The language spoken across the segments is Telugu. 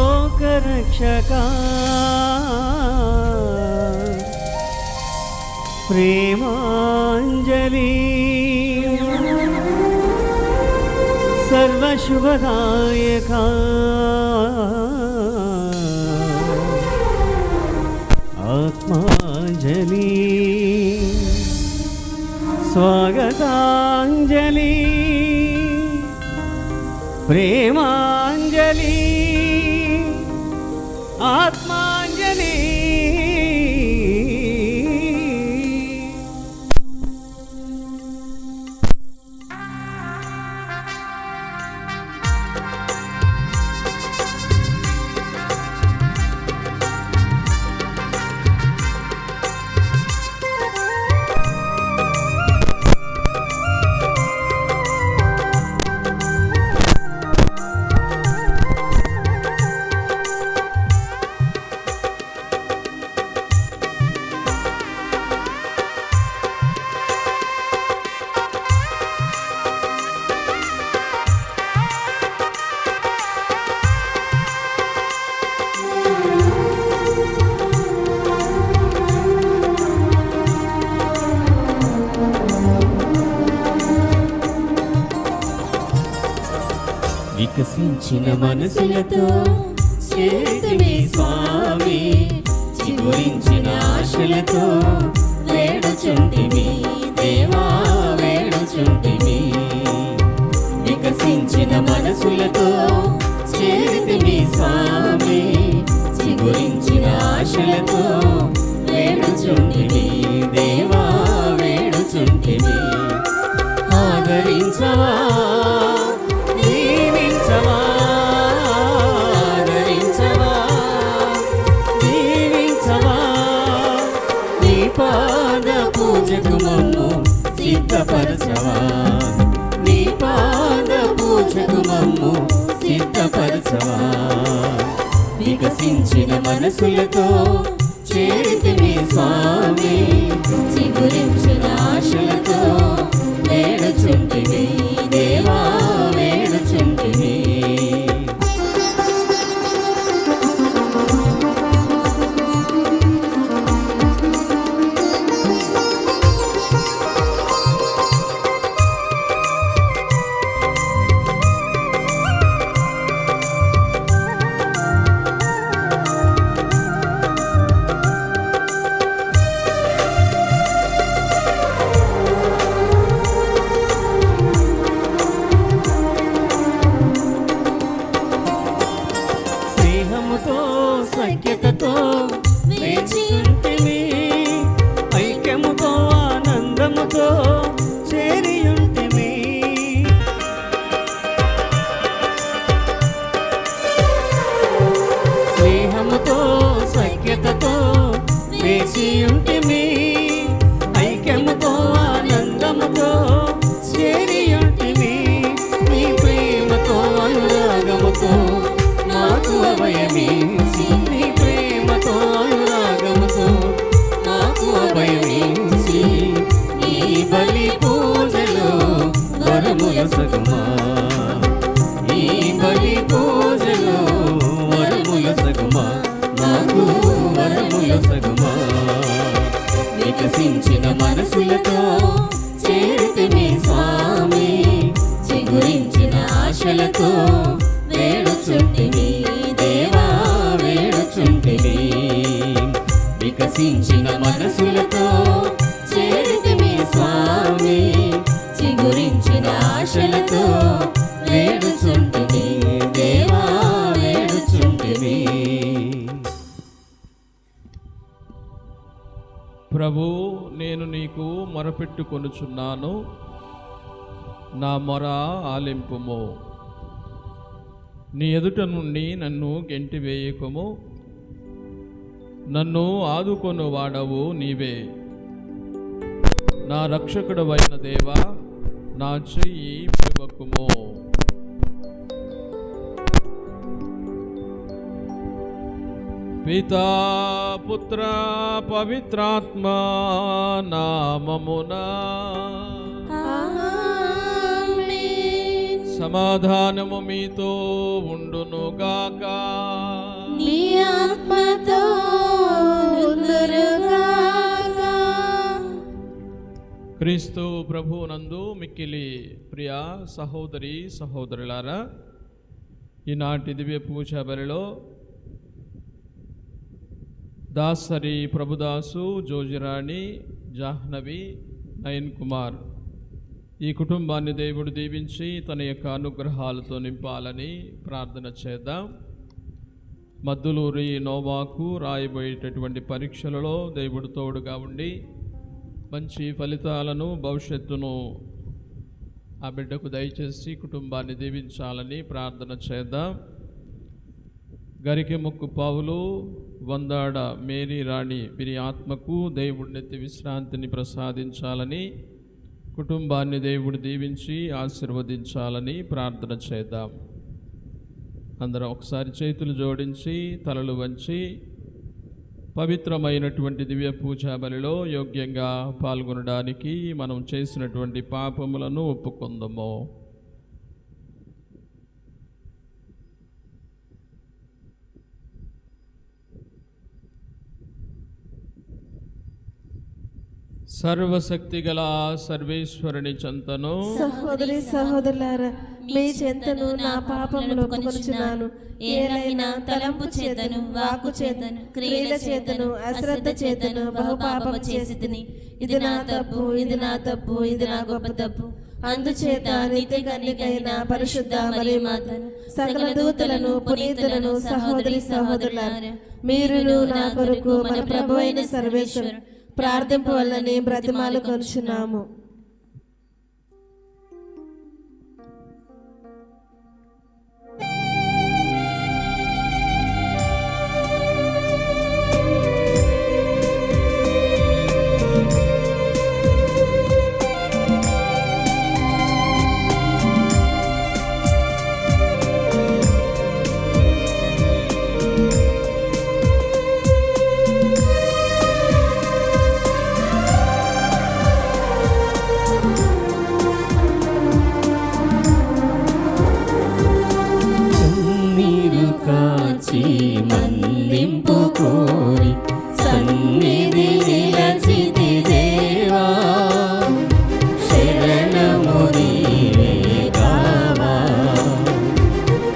सर्वलोकरक्षका प्रेमांजलि सर्वशुभदायका आत्मांजलि स्वागतांजलि प्रेमांजलि आत्मांजलि వికసించిన మనసులతో చేరితిమి స్వామి, చిగురించిన ఆశలతో వేడుచుంటిమి దేవా వేడుచుంటిమి. వికసించిన మనసులతో చేరితిమి స్వామి, చిగురించిన ఆశలతో వేడుచుంటిమి దేవా వేడుచుంటిమి. ఆదరించవా పాద పూజకు మమ్ము సిద్ధపరచవా, నీ పాద పూజకు మమ్ము సిద్ధపరచవా. వికసించిన మనసులతో చేరితిమి స్వామి, చిగురించిన ఆశలతో వేడుచుంటిమి దేవా వేడుచుంటిమి. సఖ్యతతో వేచియుంటిమి, ఐక్యముతో ఆనందముతో చేరియుంటిమి. స్నేహముతో సఖ్యతతో వేచియుంటిమి, ఐక్యముతో ఆనందముతో చేరియుంటిమి. నీ ప్రేమతో అనురాగముతో మాకు అభయమించి, నీ ప్రేమతో అనురాగముతో మాకు అభయమించి, ఈ బలి పూజలో వరముల సగుమా, ఈ బలి పూజలో వరముల సగుమా, మాకు వరముల సగుమా. వికసించిన మనసులతో చేరితిమి స్వామి, చిగురించిన ఆశలతో వేడుచుంటిమి దేవా వేడుచుంటిమి. వికసించిన మనసులతో చేరితిమి స్వామి, చిగురించిన ఆశలతో వేడుచుంటిమి దేవా వేడుచుంటిమి. ప్రభు, నేను నీకు మొరపెట్టుకొనుచున్నాను, నా మొర ఆలింపుము. నీ ఎదుట నుండి నన్ను గెంటివేయకము, నన్ను ఆదుకొను వాడవు నీవే. నా రక్షకుడవైన దేవా, నా చెయ్యి విడువకుము. పితా పుత్ర పవిత్రాత్మ నామమునా సమాధానము మీతో ఉండునుగాక. నీ ఆత్మతో ఉండునుగాక. క్రీస్తు ప్రభువునందు మిక్కిలి ప్రియ సహోదరి సహోదరులారా, ఈనాటి దివ్య పూజ బలిలో దాసరి ప్రభుదాసు, జోజిరాణి, జాహ్నవి, నయన్ కుమార్ ఈ కుటుంబాన్ని దేవుడు దీవించి తన యొక్క అనుగ్రహాలతో నింపాలని ప్రార్థన చేద్దాం. మద్దులూరి నోవాకు రాయబోయేటటువంటి పరీక్షలలో దేవుడు తోడుగా ఉండి మంచి ఫలితాలను, భవిష్యత్తును ఆ బిడ్డకు దయచేసి కుటుంబాన్ని దీవించాలని ప్రార్థన చేద్దాం. గరికెముక్కు పావులు, వందాడ మేరీ రాణి వీరి ఆత్మకు దేవుడి నెత్తి విశ్రాంతిని ప్రసాదించాలని, కుటుంబాన్ని దేవుడు దీవించి ఆశీర్వదించాలని ప్రార్థన చేద్దాం. అందరం ఒకసారి చేతులు జోడించి తలలు వంచి పవిత్రమైనటువంటి దివ్య పూజా బలిలో యోగ్యంగా పాల్గొనడానికి మనం చేసినటువంటి పాపములను ఒప్పుకుందాము. సర్వశక్తి గల సర్వేశ్వరుని చెంతను, సహోదరి సహోదరులారా, మీ చెంతను నా పాపములు ఒప్పుకొనుచున్నాను. ఏలైనా తలంపు చేతను, వాక్కు చేతను, క్రియల చేతను, అశ్రద్ధ చేతను బహుపాపము చేసితిని. ఇది నా తప్పు, ఇది నా తప్పు, ఇది నా గొప్ప తప్పు. అందుచేత నిత్య కన్యకైన పరిశుద్ధ మరియ మాతను, సకల దూతలను, పునీతులను, సహోదరి సహోదరులారా, మీరును నా కొరకు మన ప్రభువైన సర్వేశ్వరుడు ప్రార్థింప వల్లనే బ్రతిమాలు కొనుచున్నాము. మన్నింపు కోరి సన్నిధి నిలచితి దేవా, శరణము నీవే కావా.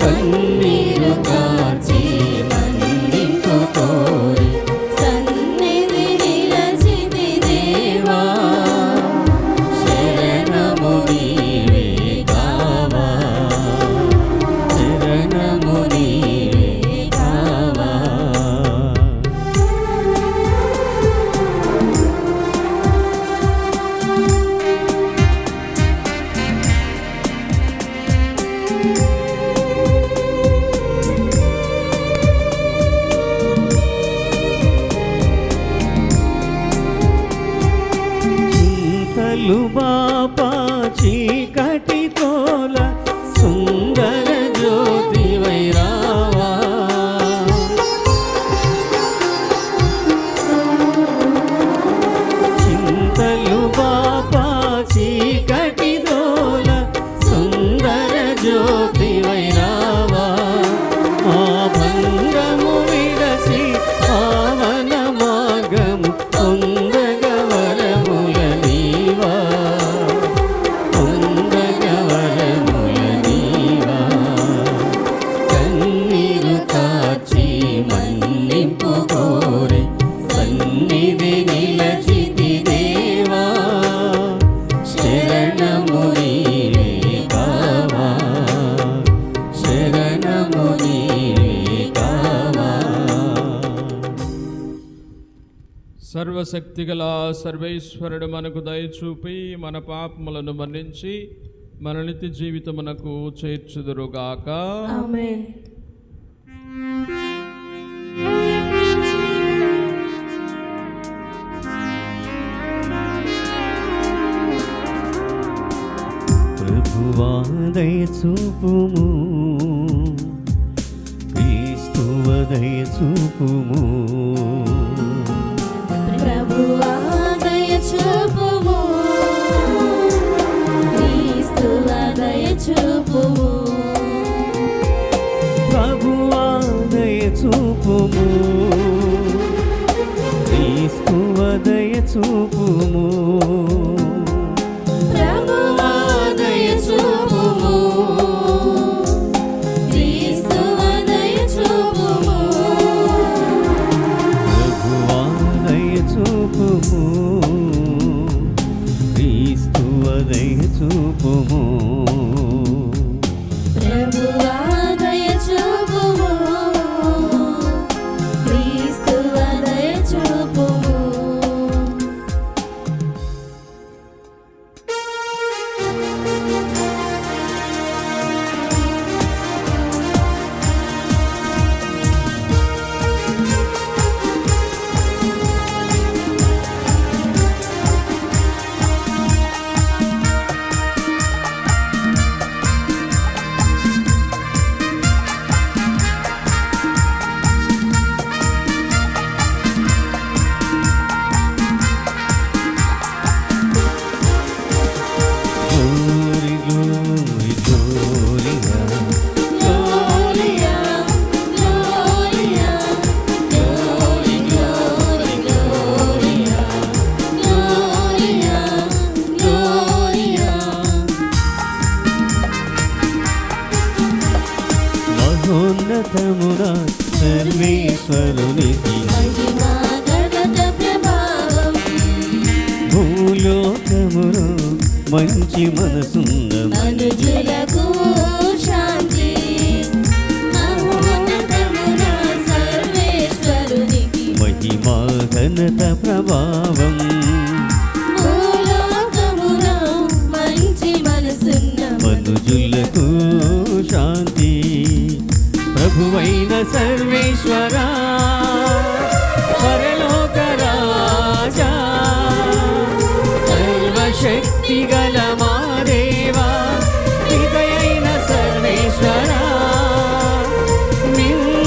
కన్నీరు కాచి మన్నింపు కోరి సన్నిధి నిలచితి దేవా, శరణము నీవే కావా, శరణము నీవే కావా. చింతలు బాపా చీకటి తోల సుందర జ్యోతి వైరావా, చింతలు బాపా చీకటి తోల సుందర జ్యోతి వైరావా. ఆ భంగము విడసి పావన మార్గము పొందగవరముల నీవా, పొందగవరముల నీవా. కన్నీరు కాచి మన్నింపు కోరి సన్నిధి నిలచితి దేవా, శరణము నీవే కావా, శరణము నీవే కావా. సర్వశక్తిగల సర్వేశ్వరుడు మనకు దయచూపి మన పాపములను మన్నించి మన నిత్య జీవితమునకు చేర్చుదురుగాక. ఆమేన్. ప్రభువా దయచూపుము, క్రీస్తువ దయచూపుము. ప్రభువా దయచూపుము, క్రీస్తువా దయచూపుము. చూపుము ప్రభువా దయ చూపుము క్రీస్తువ దయ చూపుము ప్రభువా దయ చూపుము క్రీస్తువ దయ చూపుము ప్రభువా దయ చూపుము క్రీస్తువ దయ చూపుము ప్రభువా దయ చూపుము క్రీస్తువ దయ చూపుము Glory, glory, gloria. Gloria, Gloria, Glory, Glory, Gloria, Gloria, Gloria. మహోన్నతమున సర్వేశ్వరునికి మహిమా ఘనత ప్రభావం భూలోకములో మంచి మనసున్న మనుజులకు శాంతి మహోన్నతమున సర్వేశ్వరునికి మహిమా ఘనత ప్రభావం భూలోకమున మంచి మనసున్న మనుజులకు శాంతి ప్రభువైన సర్వేశ్వరా పరలోక రాజా సర్వశక్తి గల మా దేవా పితయైన సర్వేశ్వరా నిన్ను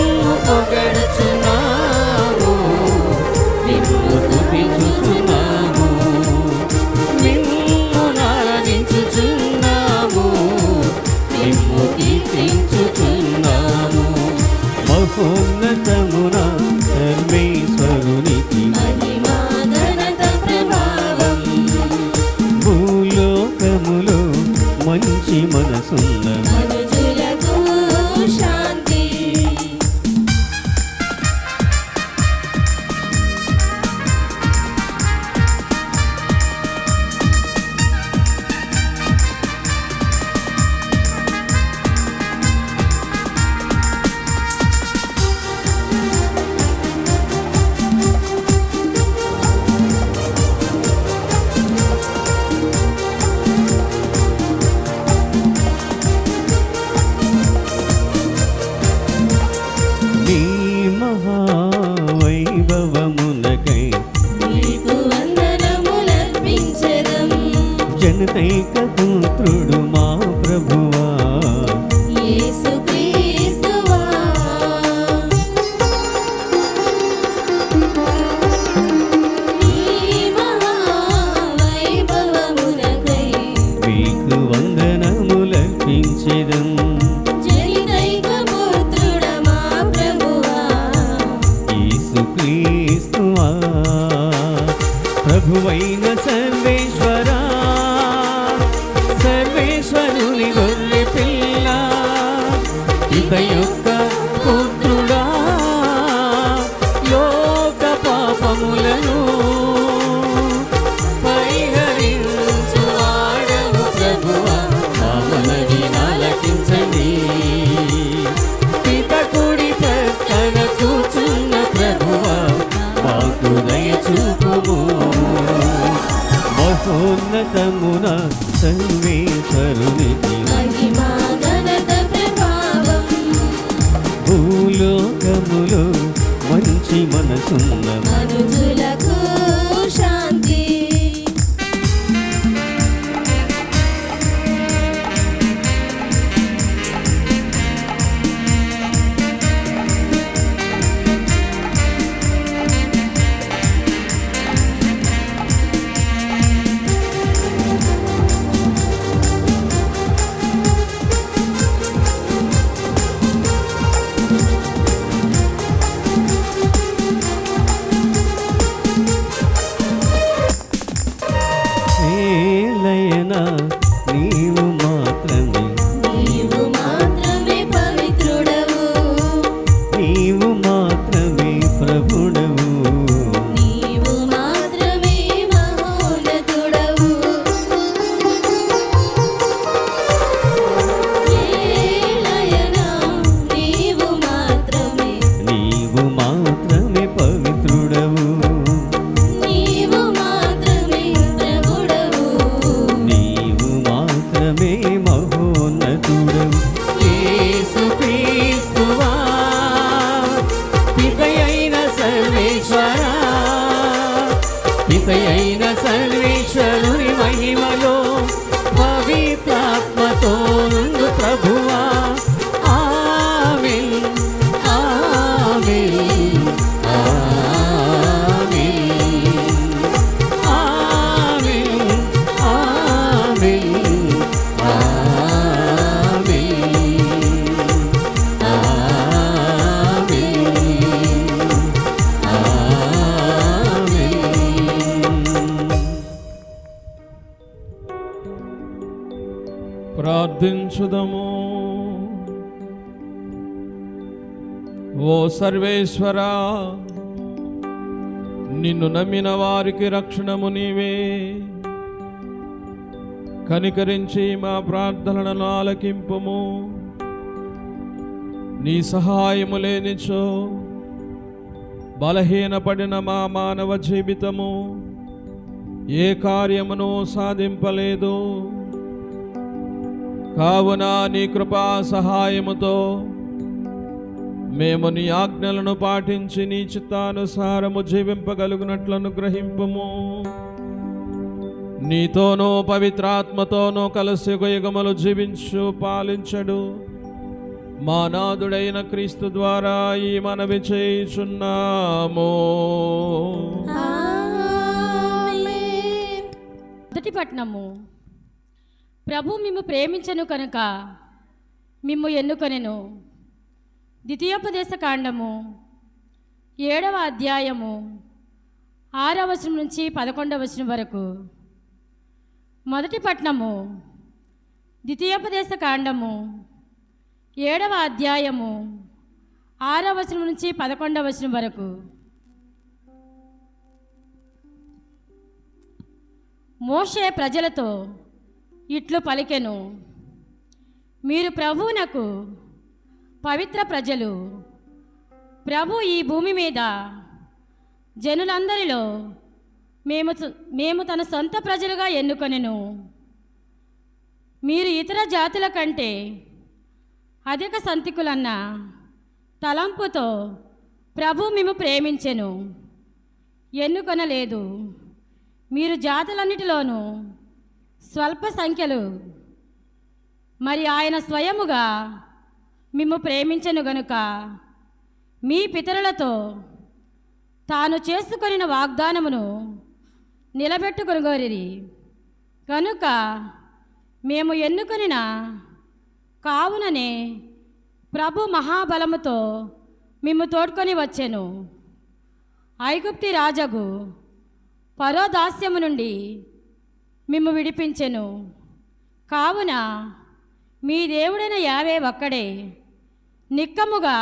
పొగడుచున్నాము నిన్ను స్తుతించుచున్నాము నిన్ను ఆరాధించుచున్నాము నిన్ను కీర్తించుచున్నాము మహోన్నతమున సర్వేశ్వరునికి మహిమా ఘనత ప్రభావం భూలోకములో మంచి మనసున్న మనుజులకు శాంతి నీ మహావైభవమునకై నీకు వందనములర్పించెదం జనతైక పుత్రుడు మా ప్రభువా యేసుక్రీస్తువా నీ మహావైభవమునకై మీకు వందనములర్పించెదం జనితైక పుత్రుడ మా ప్రభువా యేసుక్రీస్తువా ప్రభువైన సర్వేశ్వరా సర్వేశ్వరుని గొర్రె పిల్ల ఇత యొక్క పుత్రుడా లోక పాపములను పరిహరించు వాడవు ప్రభువా మా మనవి ఆలకించండి పిత కుడి పక్కన కూర్చున్న ప్రభువా మాకు దయ చూపుము మహోన్నతమున సర్వేశ్వరునికి మహిమా ఘనత ప్రభావం భూలోకములో మంచి మనసున్న మనుజులకు శాంతి ఓ సర్వేశ్వరా, నిన్ను నమ్మిన వారికి రక్షణము నీవే. కనికరించి మా ప్రార్థనలను ఆలకింపుము. నీ సహాయము లేనిచో బలహీనపడిన మా మానవ జీవితము ఏ కార్యమును సాధింపలేదు. కావున నీ కృపా సహాయముతో మేము నీ ఆజ్ఞలను పాటించి నీ చిత్తానుసారము జీవింపగలుగునట్లను గ్రహింపుము. నీతోనూ పవిత్రాత్మతోనూ కలిసి యుగములు జీవించు పాలించడు మా నాథుడైన క్రీస్తు ద్వారా ఈ మనవి చేయుచున్నాము. మొదటి పట్నము. ప్రభు మిమ్ము ప్రేమించెను కనుక మిమ్ము ఎన్నుకొనెను. ద్వితీయోపదేశ కాండము 7వ అధ్యాయము 6వ వచనం నుంచి 11వ వచనం వరకు. మొదటి పట్నము. ద్వితీయోపదేశ కాండము 7వ అధ్యాయము 6వ వచనం నుంచి 11వ వచనం వరకు. మోషే ప్రజలతో ఇట్లు పలికెను, మీరు ప్రభువునకు పవిత్ర ప్రజలు. ప్రభు ఈ భూమి మీద జనులందరిలో మేము తన సొంత ప్రజలుగా ఎన్నుకొనెను. మీరు ఇతర జాతుల కంటే అధిక సంతికులన్న తలంపుతో ప్రభు మిమ్ము ప్రేమించెను, ఎన్నుకొనలేదు. మీరు జాతులన్నిటిలోనూ స్వల్ప సంఖ్యలు. మరి ఆయన స్వయముగా మిమ్ము ప్రేమించెను గనుక మీ పితరులతో తాను చేసుకొనిన వాగ్దానమును నిలబెట్టుకొనగోరిరి. కనుక మేము ఎన్నుకొనిన కావుననే ప్రభు మహాబలముతో మిమ్ము తోడ్కొని వచ్చెను. ఐగుప్తి రాజగు ఫరో దాస్యము నుండి మిమ్ము విడిపించెను. కావున మీ దేవుడైన యావే ఒక్కడే నిక్కముగా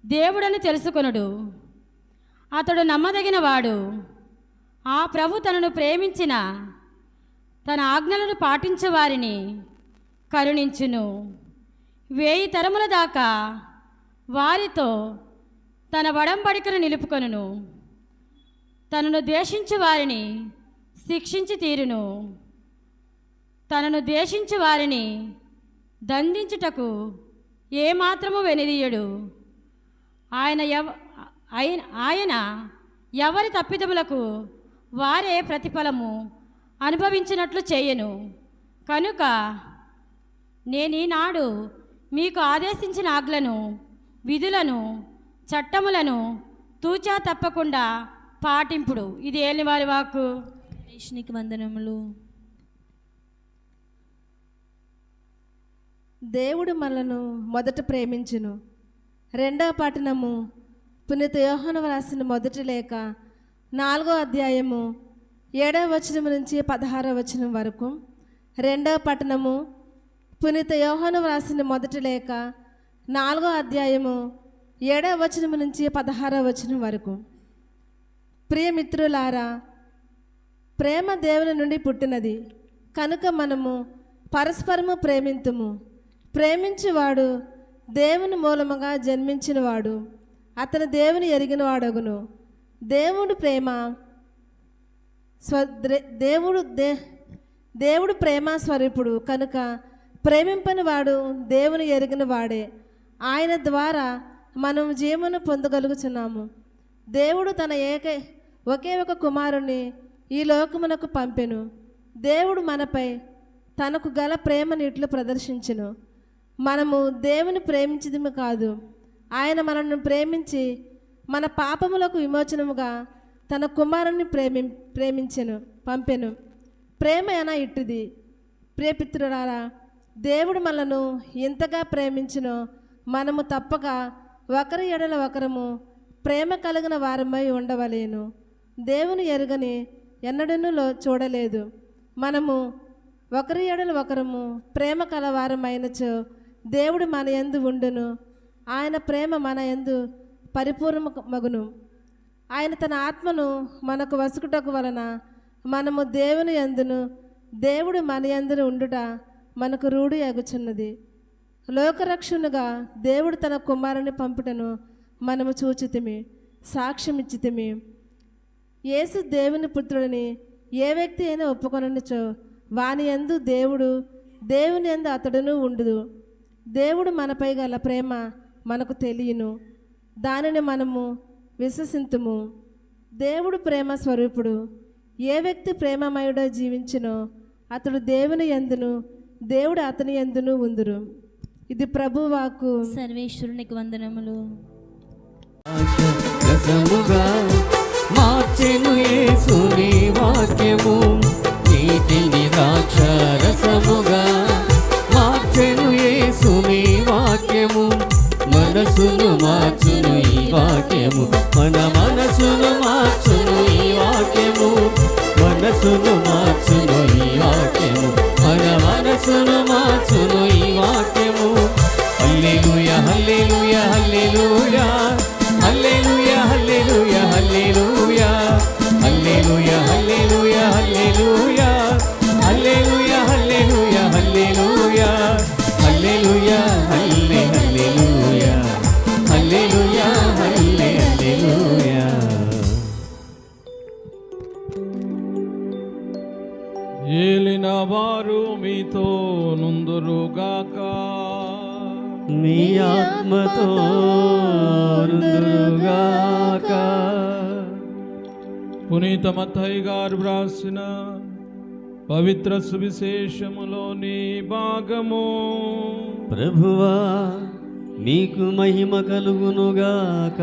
దేవుడని తెలుసుకొనుడు. అతడు నమ్మదగిన వాడు. ఆ ప్రభు తనను ప్రేమించిన తన ఆజ్ఞలను పాటించు వారిని కరుణించును. 1000 తరముల దాకా వారితో తన వడంబడికను నిలుపుకొనును. తనను ద్వేషించు వారిని శిక్షించి తీరును. తనను ద్వేషించు వారిని దండించుటకు ఏమాత్రము వెనుదీయడు. ఆయన ఎవరి తప్పిదములకు వారే ప్రతిఫలము అనుభవించినట్లు చేయను. కనుక నేనీనాడు మీకు ఆదేశించిన ఆజ్ఞలను, విధులను, చట్టములను తూచా తప్పకుండా పాటింపుడు. ఇది ఏలివారి వాక్కు. కృష్ణునికి వందనములు. దేవుడు మనలను మొదట ప్రేమించును. 2వ పట్టణము. పునీత యోహాను రాసిన మొదటి లేఖ 4వ అధ్యాయము 7వ వచనం నుంచి 16వ వచనం వరకు. 2వ పట్టణము. పునీత యోహాను రాసిన మొదటి లేఖ 4వ అధ్యాయము 7వ వచనం నుంచి 16వ వచనం వరకు. ప్రియమిత్రులారా, ప్రేమ దేవుని నుండి పుట్టినది కనుక మనము పరస్పరము ప్రేమింతుము. ప్రేమించువాడు దేవుని మూలముగా జన్మించినవాడు, అతను దేవుని ఎరిగినవాడగును. దేవుడు ప్రేమ దేవుడు ప్రేమ స్వరూపుడు కనుక ప్రేమింపని వాడు దేవుని ఎరిగిన వాడే. ఆయన ద్వారా మనం జీవమును పొందగలుగుచున్నాము. దేవుడు తన ఒకే ఒక కుమారుని ఈ లోకమునకు పంపెను. దేవుడు మనపై తనకు గల ప్రేమను ఇట్లు ప్రదర్శించెను. మనము దేవుని ప్రేమించడము కాదు, ఆయన మనల్ని ప్రేమించి మన పాపములకు విమోచనముగా తన కుమారుని పంపెను. ప్రేమ అయినా ఇట్టిది. ప్రియపిత్రులారా, దేవుడు మనను ఎంతగా ప్రేమించునో మనము తప్పక ఒకరి ఎడల ఒకరము ప్రేమ కలిగిన వారమై ఉండవలేను. దేవుని ఎరుగని ఎన్నడూ చూడలేదు. మనము ఒకరి ఎడల ఒకరము ప్రేమ కలవారమైనచో దేవుడు మన యందు ఉండును. ఆయన ప్రేమ మన యందు పరిపూర్ణమగును. ఆయన తన ఆత్మను మనకు వసుకుటకు వలన మనము దేవుని యందును దేవుడు మన యందును ఉండుట మనకు రూఢి అగుచున్నది. లోకరక్షణగా దేవుడు తన కుమారుని పంపుటను మనము చూచితిమి, సాక్ష్యమిచ్చితిమి. యేసు దేవుని పుత్రుడిని ఏ వ్యక్తి అయినా ఒప్పుకొననిచో వాని యందు దేవుడు, దేవుని యందు అతడును ఉండుదు. దేవుడు మనపై గల ప్రేమ మనకు తెలియను, దానిని మనము విశ్వసింతుము. దేవుడు ప్రేమ స్వరూపుడు. ఏ వ్యక్తి ప్రేమమయుడో జీవించినో అతడు దేవుని యందును, దేవుడు అతని యందును ఉందురు. ఇది ప్రభువాకు. సర్వేశ్వరునికి వందనములు. రసముగా మార్చెను యేసుని వాక్యము, నీటిని ద్రాక్ష రసముగా మార్చెను యేసుని వాక్యము. మనసును మార్చును ఈ వాక్యము, మన మనసును మార్చును ఈ వాక్యము. మనసును మార్చును ఈ వాక్యము, మన మనసును మార్చును ఈ వాక్యము. హల్లెలూయా హల్లెలూయా హల్లెలూయా హల్లెలూయా హల్లెలూయా హల్లెలూయా హల్లెలూయా హల్లెలూయా హల్లెలూయా హల్లెలూయా హల్లెలూయా హల్లెలూయా హల్లెలూయా హల్లెలూయా హల్లెలూయా హల్లెలూయా. ఏలిన వారు మీతో నుందురుగాక, మీ ఆత్మతో నుందురుగాక. పునీత మత్తయి గారు వ్రాసిన పవిత్ర సువిశేషములోని భాగము. ప్రభువా నీకు మహిమ కలుగునుగాక.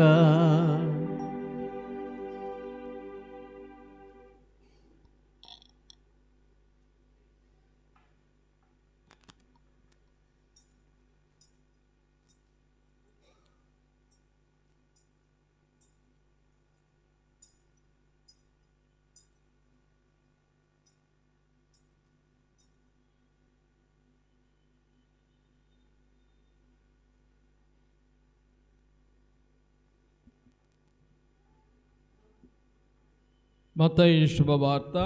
మత్తయి శుభవార్త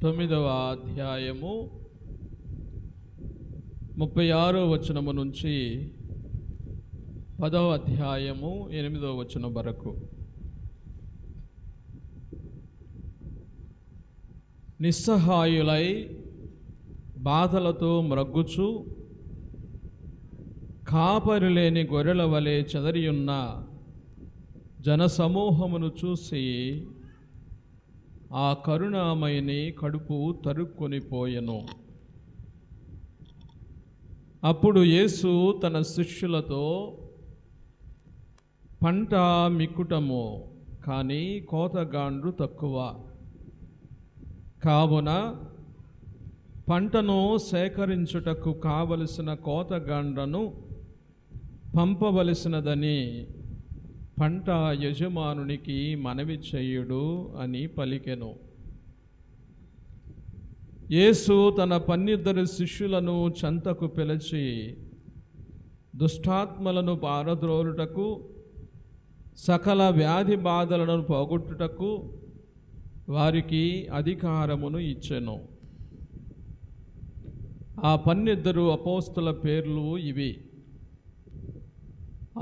9వ అధ్యాయము 36వ వచనము నుంచి 10వ అధ్యాయము 8వ వచనం వరకు. నిస్సహాయులై బాధలతో మ్రగ్గుచు కాపరి లేని గొర్రెల వలె చెదరియున్న జనసమూహమును చూసి ఆ కరుణామయుని కడుపు తరుక్కొనిపోయెను. అప్పుడు యేసు తన శిష్యులతో, పంట మిక్కుటము కానీ కోతగాండ్రు తక్కువ, కావున పంటను సేకరించుటకు కావలసిన కోతగాండ్రను పంపవలసినదని పంట యజమానునికి మనవి చేయుడు అని పలికెను. యేసు తన 12 శిష్యులను చెంతకు పిలిచి దుష్టాత్మలను పారద్రోలుటకు, సకల వ్యాధి బాధలను పోగొట్టుటకు వారికి అధికారమును ఇచ్చెను. ఆ 12 అపోస్తల పేర్లు ఇవి.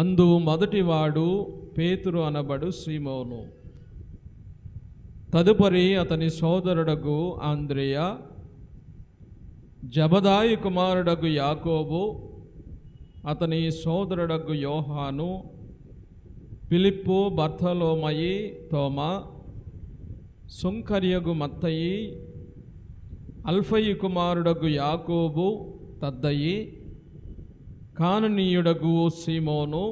అందు మొదటివాడు పేతురు అనబడు సీమోను, తదుపరి అతని సోదరుడగు ఆంద్రేయ, జబదాయి కుమారుడగు యాకోబు, అతని సోదరుడగు యోహాను, ఫిలిప్పు, బర్తలోమయి, తోమా, సుంకర్యగు మత్తయి, అల్ఫయి కుమారుడగు యాకోబు, తద్దయి, కాననీయుడగు సీమోను,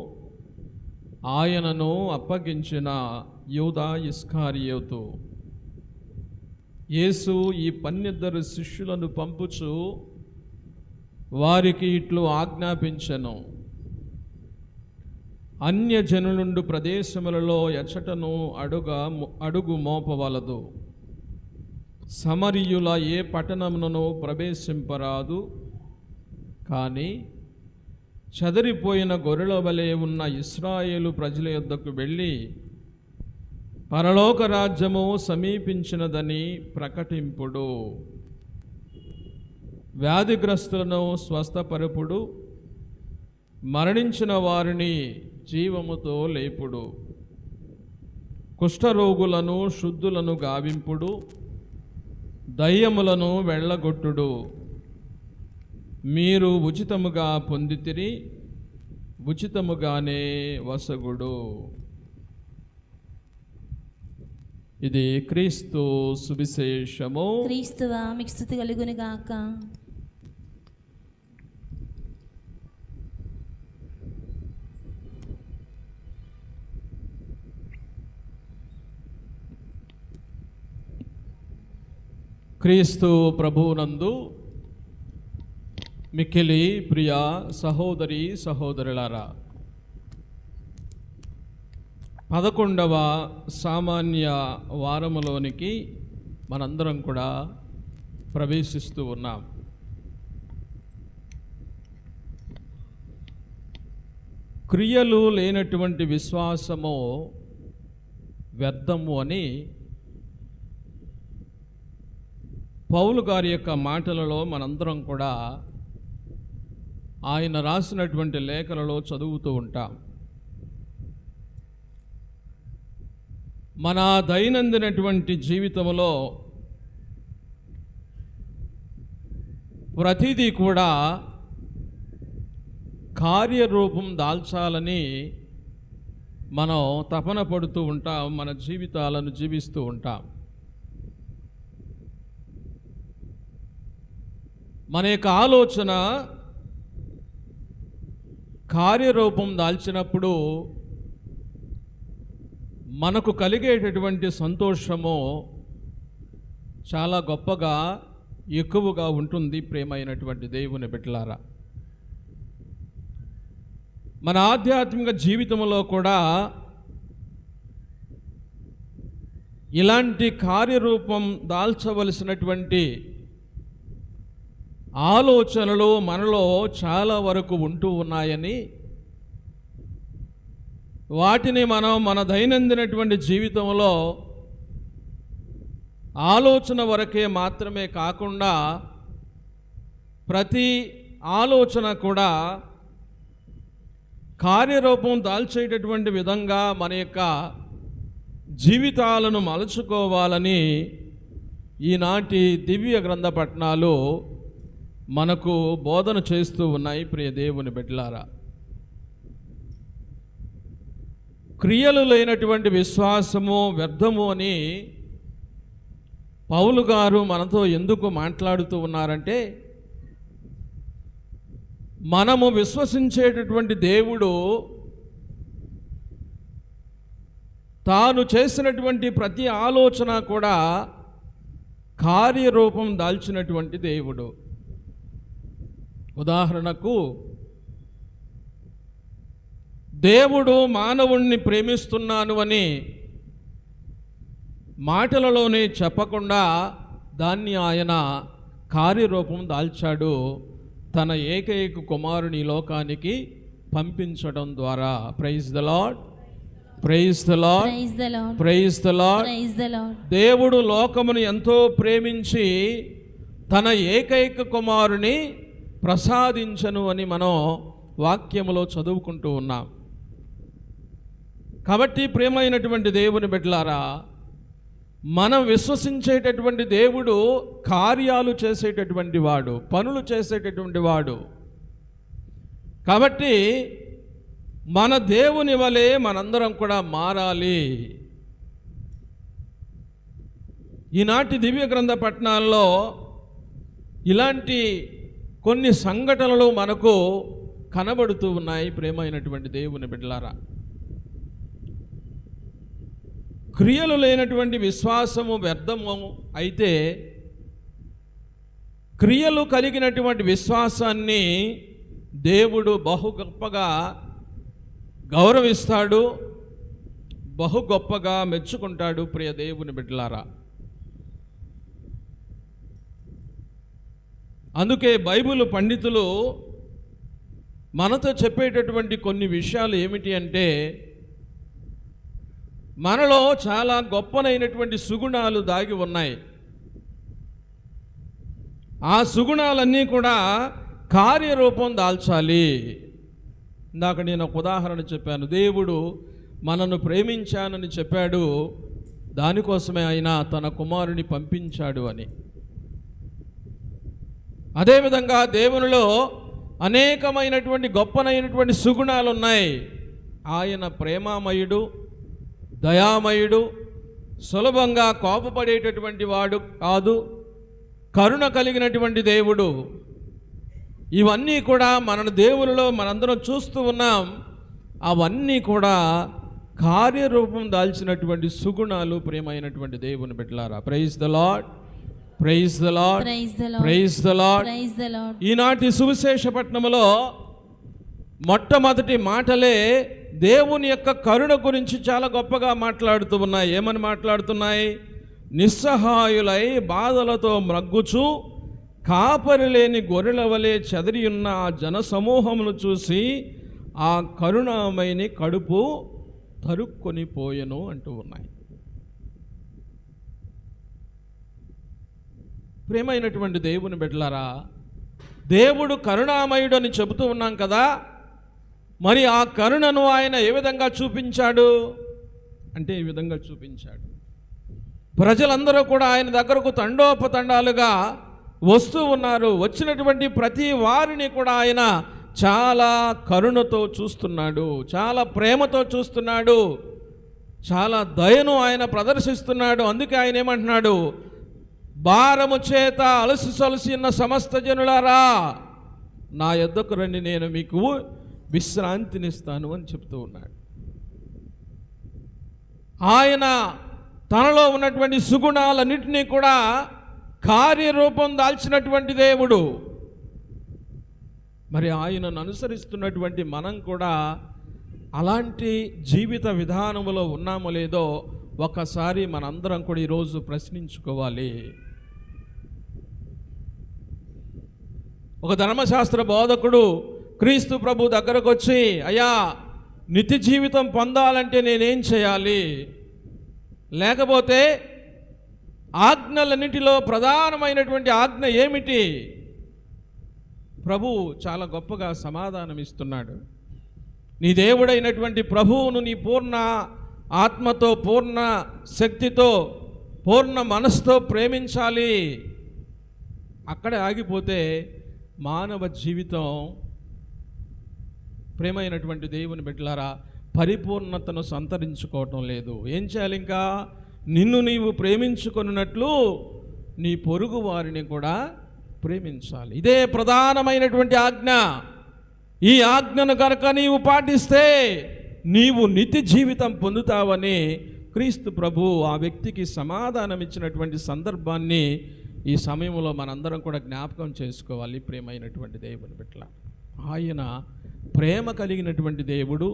ఆయనను అప్పగించిన యూదా ఇస్కారియోతు. యేసు ఈ 12 శిష్యులను పంపుచు వారికి ఇట్లు ఆజ్ఞాపించెను, అన్యజనులుండు ప్రదేశములలో ఎచ్చటను అడుగు మోపవలదు. సమరియుల ఏ పట్టణమును ప్రవేశింపరాదు. కానీ చెదరిపోయిన గొర్రెల వలె ఉన్న ఇశ్రాయేలు ప్రజల యొద్దకు వెళ్ళి పరలోక రాజ్యము సమీపించినదని ప్రకటింపుడు. వ్యాధిగ్రస్తులను స్వస్థపరుపుడు, మరణించిన వారిని జీవముతో లేపుడు, కుష్ఠరోగులను శుద్ధులను గావింపుడు, దయ్యములను వెళ్ళగొట్టుడు. మీరు ఉచితముగా పొందితిరి, ఉచితముగానే వసగుడు. ఇది క్రీస్తు సువిశేషము. క్రీస్తువా మీకు స్తుతి కలుగును గాక. క్రీస్తు ప్రభువునందు మిక్కిలి ప్రియ సహోదరి సహోదరులారా, 11వ సామాన్య వారములోనికి మనందరం కూడా ప్రవేశిస్తూ ఉన్నాం. క్రియలు లేనటువంటి విశ్వాసము వ్యర్థము అని పౌలు గారి యొక్క మాటలలో మనందరం కూడా ఆయన రాసినటువంటి లేఖలలో చదువుతూ ఉంటాం. మన దైనందినటువంటి జీవితంలో ప్రతిదీ కూడా కార్యరూపం దాల్చాలని మనం తపన పడుతూ ఉంటాం, మన జీవితాలను జీవిస్తూ ఉంటాం. మన యొక్క ఆలోచన కార్యరూపం దాల్చినప్పుడు మనకు కలిగేటటువంటి సంతోషము చాలా గొప్పగా ఎక్కువగా ఉంటుంది. ప్రేమైనటువంటి దేవుని బిడ్డలారా, మన ఆధ్యాత్మిక జీవితంలో కూడా ఇలాంటి కార్యరూపం దాల్చవలసినటువంటి ఆలోచనలు మనలో చాలా వరకు ఉంటూ ఉన్నాయని, వాటిని మనం మన దైనందినటువంటి జీవితంలో ఆలోచన వరకే మాత్రమే కాకుండా ప్రతి ఆలోచన కూడా కార్యరూపం దాల్చేటటువంటి విధంగా మన యొక్క జీవితాలను మలుచుకోవాలని ఈనాటి దివ్య గ్రంథ పఠనాలు మనకు బోధన చేస్తూ ఉన్నాయి. ప్రియ దేవుని బిడ్డలారా, క్రియలు లేనటువంటి విశ్వాసము వ్యర్థము అని పౌలు గారు మనతో ఎందుకు మాట్లాడుతూ ఉన్నారంటే, మనము విశ్వసించేటటువంటి దేవుడు తాను చేసినటువంటి ప్రతి ఆలోచన కూడా కార్యరూపం దాల్చినటువంటి దేవుడు. ఉదాహరణకు, దేవుడు మానవుణ్ణి ప్రేమిస్తున్నాను అని మాటలలోనే చెప్పకుండా దాన్ని ఆయన కార్యరూపం దాల్చాడు. తన ఏకైక కుమారుని లోకానికి పంపించడం ద్వారా. Praise the Lord, praise the Lord, praise the Lord, praise the Lord. Praise the Lord. దేవుడు లోకమును ఎంతో ప్రేమించి తన ఏకైక కుమారుని ప్రసాదించను అని మనం వాక్యములో చదువుకుంటూ ఉన్నాం. కాబట్టి ప్రియమైనటువంటి దేవుని బిడ్డలారా, మనం విశ్వసించేటటువంటి దేవుడు కార్యాలు చేసేటటువంటి వాడు, పనులు చేసేటటువంటి వాడు. కాబట్టి మన దేవుని వలె మనందరం కూడా మారాలి. ఈనాటి దివ్య గ్రంథ పఠనాల్లో ఇలాంటి కొన్ని సంఘటనలు మనకు కనబడుతూ ఉన్నాయి. ప్రేమైనటువంటి దేవుని బిడ్డలారా, క్రియలు లేనటువంటి విశ్వాసము వ్యర్థము అయితే, క్రియలు కలిగినటువంటి విశ్వాసాన్ని దేవుడు బహు గొప్పగా గౌరవిస్తాడు, బహు గొప్పగా మెచ్చుకుంటాడు. ప్రియ దేవుని బిడ్డలారా, అందుకే బైబిల్ పండితులు మనతో చెప్పేటటువంటి కొన్ని విషయాలు ఏమిటి అంటే, మనలో చాలా గొప్పనైనటువంటి సుగుణాలు దాగి ఉన్నాయి. ఆ సుగుణాలన్నీ కూడా కార్యరూపం దాల్చాలి. ఇందాక నేను ఒక ఉదాహరణ చెప్పాను. దేవుడు మనను ప్రేమించానని చెప్పాడు, దానికోసమే ఆయన తన కుమారుని పంపించాడు అని. అదేవిధంగా దేవునిలో అనేకమైనటువంటి గొప్పనైనటువంటి సుగుణాలు ఉన్నాయి. ఆయన ప్రేమామయుడు, దయామయుడు, సులభంగా కోపపడేటటువంటి వాడు కాదు, కరుణ కలిగినటువంటి దేవుడు. ఇవన్నీ కూడా మన దేవునిలో మనందరం చూస్తూ ఉన్నాం. అవన్నీ కూడా కార్యరూపం దాల్చినటువంటి సుగుణాలు. ప్రేమైనటువంటి దేవుని బిడ్డలారా, praise the Lord, praise the Lord, praise the Lord. ఈనాటి సువిశేషపట్నంలో మొట్టమొదటి మాటలే దేవుని యొక్క కరుణ గురించి చాలా గొప్పగా మాట్లాడుతూ ఉన్నాయి. ఏమని మాట్లాడుతున్నాయి? నిస్సహాయులై బాధలతో మ్రగ్గుచు కాపరి లేని గొర్రెల వలె చెదిరి ఉన్న ఆ జన సమూహమును చూసి ఆ కరుణామయిని కడుపు తరుక్కొని పోయెను అంటూ ఉన్నాయి. ప్రేమైనటువంటి దేవుని బిడ్డలారా, దేవుడు కరుణామయుడు అని చెబుతూ ఉన్నాం కదా. మరి ఆ కరుణను ఆయన ఏ విధంగా చూపించాడు అంటే, ఈ విధంగా చూపించాడు. ప్రజలందరూ కూడా ఆయన దగ్గరకు తండోపతండాలుగా వస్తూ ఉన్నారు. వచ్చినటువంటి ప్రతి వారిని కూడా ఆయన చాలా కరుణతో చూస్తున్నాడు, చాలా ప్రేమతో చూస్తున్నాడు, చాలా దయను ఆయన ప్రదర్శిస్తున్నాడు. అందుకే ఆయన ఏమంటున్నాడు? భారము చేత అలసి సొలసి ఉన్న సమస్త జనులారా, నా యొద్దకు రండి, నేను మీకు విశ్రాంతినిస్తాను అని చెప్తూ ఉన్నాడు. ఆయన తనలో ఉన్నటువంటి సుగుణాలన్నింటినీ కూడా కార్యరూపం దాల్చినటువంటి దేవుడు. మరి ఆయనను అనుసరిస్తున్నటువంటి మనం కూడా అలాంటి జీవిత విధానంలో ఉన్నామో లేదో ఒకసారి మనందరం కూడా ఈరోజు ప్రశ్నించుకోవాలి. ఒక ధర్మశాస్త్ర బోధకుడు క్రీస్తు ప్రభు దగ్గరకు వచ్చి, అయ్యా, నిత్య జీవితం పొందాలంటే నేనేం చేయాలి? లేకపోతే ఆజ్ఞలన్నింటిలో ప్రధానమైనటువంటి ఆజ్ఞ ఏమిటి? ప్రభు చాలా గొప్పగా సమాధానం ఇస్తున్నాడు. నీ దేవుడైనటువంటి ప్రభువును నీ పూర్ణ ఆత్మతో, పూర్ణ శక్తితో, పూర్ణ మనసుతో ప్రేమించాలి. అక్కడే ఆగిపోతే మానవ జీవితం, ప్రేమైనటువంటి దేవుని బిడ్డలారా, పరిపూర్ణతను సంతరించుకోవటం లేదు. ఏం చేయాలి? ఇంకా నిన్ను నీవు ప్రేమించుకున్నట్లు నీ పొరుగు వారిని కూడా ప్రేమించాలి. ఇదే ప్రధానమైనటువంటి ఆజ్ఞ. ఈ ఆజ్ఞను కనుక నీవు పాటిస్తే నీవు నిత్య జీవితం పొందుతావని క్రీస్తు ప్రభు ఆ వ్యక్తికి సమాధానం ఇచ్చినటువంటి సందర్భాన్ని ఈ సమయంలో మనందరం కూడా జ్ఞాపకం చేసుకోవాలి. ప్రేమైనటువంటి దేవుని బిడ్డలారా, ఆయన ప్రేమ కలిగినటువంటి దేవుడు,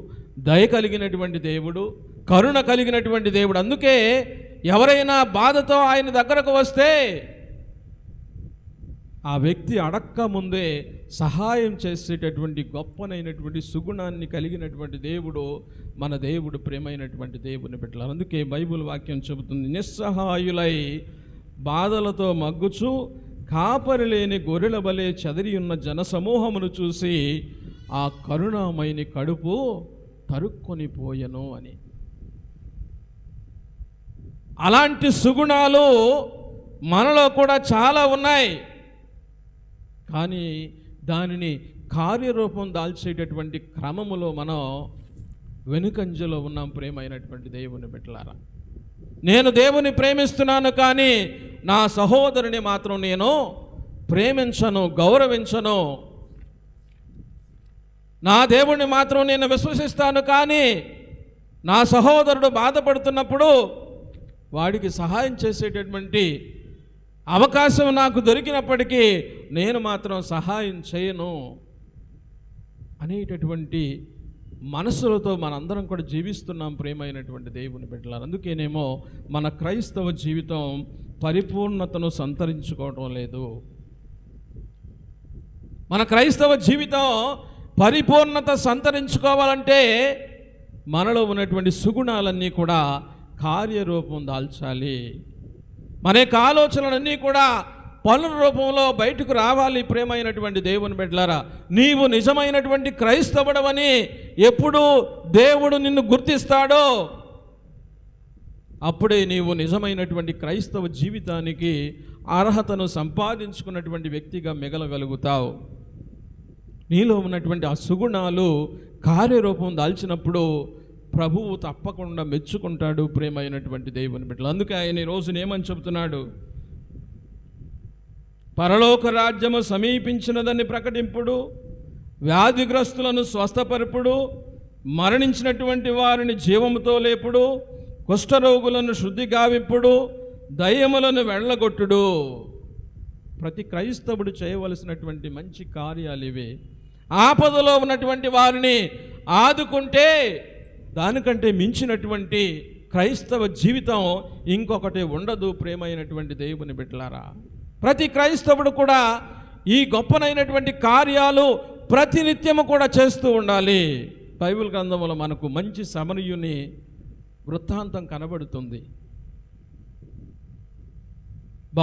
దయ కలిగినటువంటి దేవుడు, కరుణ కలిగినటువంటి దేవుడు. అందుకే ఎవరైనా బాధతో ఆయన దగ్గరకు వస్తే ఆ వ్యక్తి అడక్క ముందే సహాయం చేసేటటువంటి గొప్పనైనటువంటి సుగుణాన్ని కలిగినటువంటి దేవుడు మన దేవుడు. ప్రేమైనటువంటి దేవుని బిడ్డలారా, అందుకే బైబిల్ వాక్యం చెబుతుంది, నిస్సహాయులై బాధలతో మగ్గుచు కాపరి లేని గొర్రెల వలె చెదిరి ఉన్న జనసమూహమును చూసి ఆ కరుణామయిని కడుపు తరుక్కొని పోయెను అని. అలాంటి సుగుణాలు మనలో కూడా చాలా ఉన్నాయి. కానీ దానిని కార్యరూపం దాల్చేటటువంటి క్రమములో మనం వెనుకంజలో ఉన్నాం. ప్రేమైనటువంటి దేవుని బిడ్డలారా, నేను దేవుని ప్రేమిస్తున్నాను, కానీ నా సహోదరుని మాత్రం నేను ప్రేమించను, గౌరవించను. నా దేవుణ్ణి మాత్రం నేను విశ్వసిస్తాను, కానీ నా సహోదరుడు బాధపడుతున్నప్పుడు వాడికి సహాయం చేసేటటువంటి అవకాశం నాకు దొరికినప్పటికీ నేను మాత్రం సహాయం చేయను అనేటటువంటి మనసులతో మనందరం కూడా జీవిస్తున్నాం. ప్రేమైనటువంటి దేవుని బిడ్డలారా, అందుకేనేమో మన క్రైస్తవ జీవితం పరిపూర్ణతను సంతరించుకోవటం లేదు. మన క్రైస్తవ జీవితం పరిపూర్ణత సంతరించుకోవాలంటే మనలో ఉన్నటువంటి సుగుణాలన్నీ కూడా కార్యరూపం దాల్చాలి. మన యొక్క ఆలోచనలన్నీ కూడా పనుల రూపంలో బయటకు రావాలి. ప్రేమైనటువంటి దేవుని బిడ్డలారా, నీవు నిజమైనటువంటి క్రైస్తవుడవని ఎప్పుడు దేవుడు నిన్ను గుర్తిస్తాడో అప్పుడే నీవు నిజమైనటువంటి క్రైస్తవ జీవితానికి అర్హతను సంపాదించుకున్నటువంటి వ్యక్తిగా మిగలగలుగుతావు. నీలో ఉన్నటువంటి ఆ సుగుణాలు కార్యరూపం దాల్చినప్పుడు ప్రభువు తప్పకుండా మెచ్చుకుంటాడు. ప్రేమైనటువంటి దేవుని బిడ్డలు, అందుకే ఆయన ఈ రోజున ఏమని చెబుతున్నాడు? పరలోక రాజ్యము సమీపించినదని ప్రకటింపుడు, వ్యాధిగ్రస్తులను స్వస్థపరుపుడు, మరణించినటువంటి వారిని జీవముతో లేపుడు, కుష్ఠరోగులను శుద్ధి గావింపుడు, దయ్యములను వెళ్ళగొట్టుడు. ప్రతి క్రైస్తవుడు చేయవలసినటువంటి మంచి కార్యాలు ఇవే. ఆపదలో ఉన్నటువంటి వారిని ఆదుకుంటే దానికంటే మించినటువంటి క్రైస్తవ జీవితం ఇంకొకటి ఉండదు. ప్రేమైనటువంటి దేవుని బిడ్డలారా, ప్రతి క్రైస్తవుడు కూడా ఈ గొప్పనైనటువంటి కార్యాలు ప్రతినిత్యము కూడా చేస్తూ ఉండాలి. బైబిల్ గ్రంథంలో మనకు మంచి సమరయుని వృత్తాంతం కనబడుతుంది.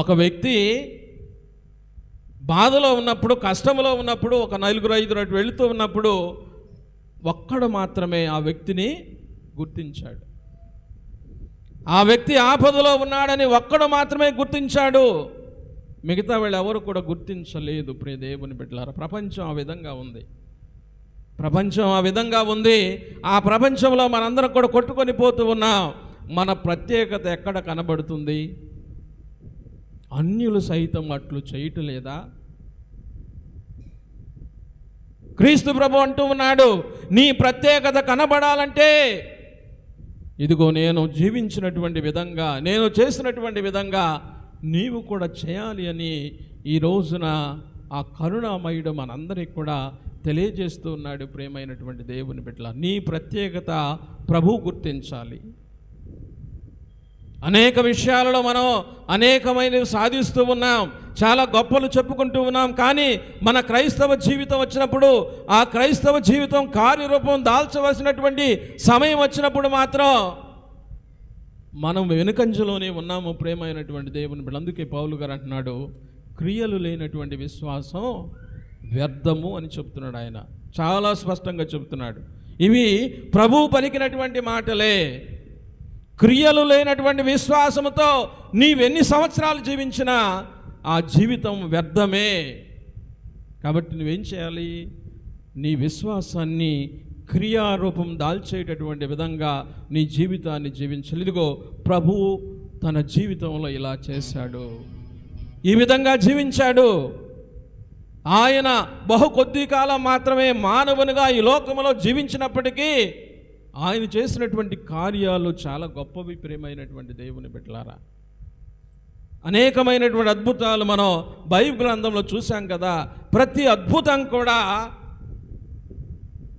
ఒక వ్యక్తి బాధలో ఉన్నప్పుడు, కష్టంలో ఉన్నప్పుడు, ఒక 4-5 అటు వెళుతూ ఉన్నప్పుడు ఒక్కడు మాత్రమే ఆ వ్యక్తిని గుర్తించాడు. ఆ వ్యక్తి ఆపదలో ఉన్నాడని ఒక్కడు మాత్రమే గుర్తించాడు. మిగతా వాళ్ళు ఎవరు కూడా గుర్తించలేదు. ప్రియ దేవుని బిడ్డలారా, ప్రపంచం ఆ విధంగా ఉంది. ప్రపంచం ఆ విధంగా ఉంది. ఆ ప్రపంచంలో మనందరం కూడా కొట్టుకొని పోతూ ఉన్నాం. మన ప్రత్యేకత ఎక్కడ కనబడుతుంది? అన్యులు సైతం అట్లు చేయటం లేదా? క్రీస్తు ప్రభు అంటూ ఉన్నాడు, నీ ప్రత్యేకత కనబడాలంటే ఇదిగో నేను జీవించినటువంటి విధంగా, నేను చేసినటువంటి విధంగా నీవు కూడా చేయాలి అని ఈ రోజున ఆ కరుణామయుడు మనందరికి కూడా తెలియజేస్తూ ఉన్నాడు. ప్రేమైనటువంటి దేవుని బిడ్డల, నీ ప్రత్యేకత ప్రభు గుర్తించాలి. అనేక విషయాలలో మనం అనేకమైనవి సాధిస్తూ ఉన్నాం, చాలా గొప్పలు చెప్పుకుంటూ ఉన్నాం. కానీ మన క్రైస్తవ జీవితం వచ్చినప్పుడు, ఆ క్రైస్తవ జీవితం కార్యరూపం దాల్చవలసినటువంటి సమయం వచ్చినప్పుడు మాత్రం మనం వెనుకంజలోనే ఉన్నాము. ప్రేమైనటువంటి దేవుని బిడ్డ, అందుకే పౌలు గారు అంటున్నాడు, క్రియలు లేనటువంటి విశ్వాసం వ్యర్థము అని చెప్తున్నాడు. ఆయన చాలా స్పష్టంగా చెప్తున్నాడు. ఇవి ప్రభువు పలికినటువంటి మాటలే. క్రియలు లేనటువంటి విశ్వాసముతో నీవెన్ని సంవత్సరాలు జీవించినా ఆ జీవితం వ్యర్థమే. కాబట్టి నువ్వేం చేయాలి? నీ విశ్వాసాన్ని క్రియారూపం దాల్చేటటువంటి విధంగా నీ జీవితాన్ని జీవించాలి. ఇదిగో ప్రభువు తన జీవితంలో ఇలా చేశాడు, ఈ విధంగా జీవించాడు. ఆయన బహు కొద్ది కాలం మాత్రమే మానవునిగా ఈ లోకంలో జీవించినప్పటికీ ఆయన చేసినటువంటి కార్యాలు చాలా గొప్పవి. ప్రేమైనటువంటి దేవుని బిడ్డలారా, అనేకమైనటువంటి అద్భుతాలు మనం బైబిల్ గ్రంథంలో చూసాం కదా. ప్రతి అద్భుతం కూడా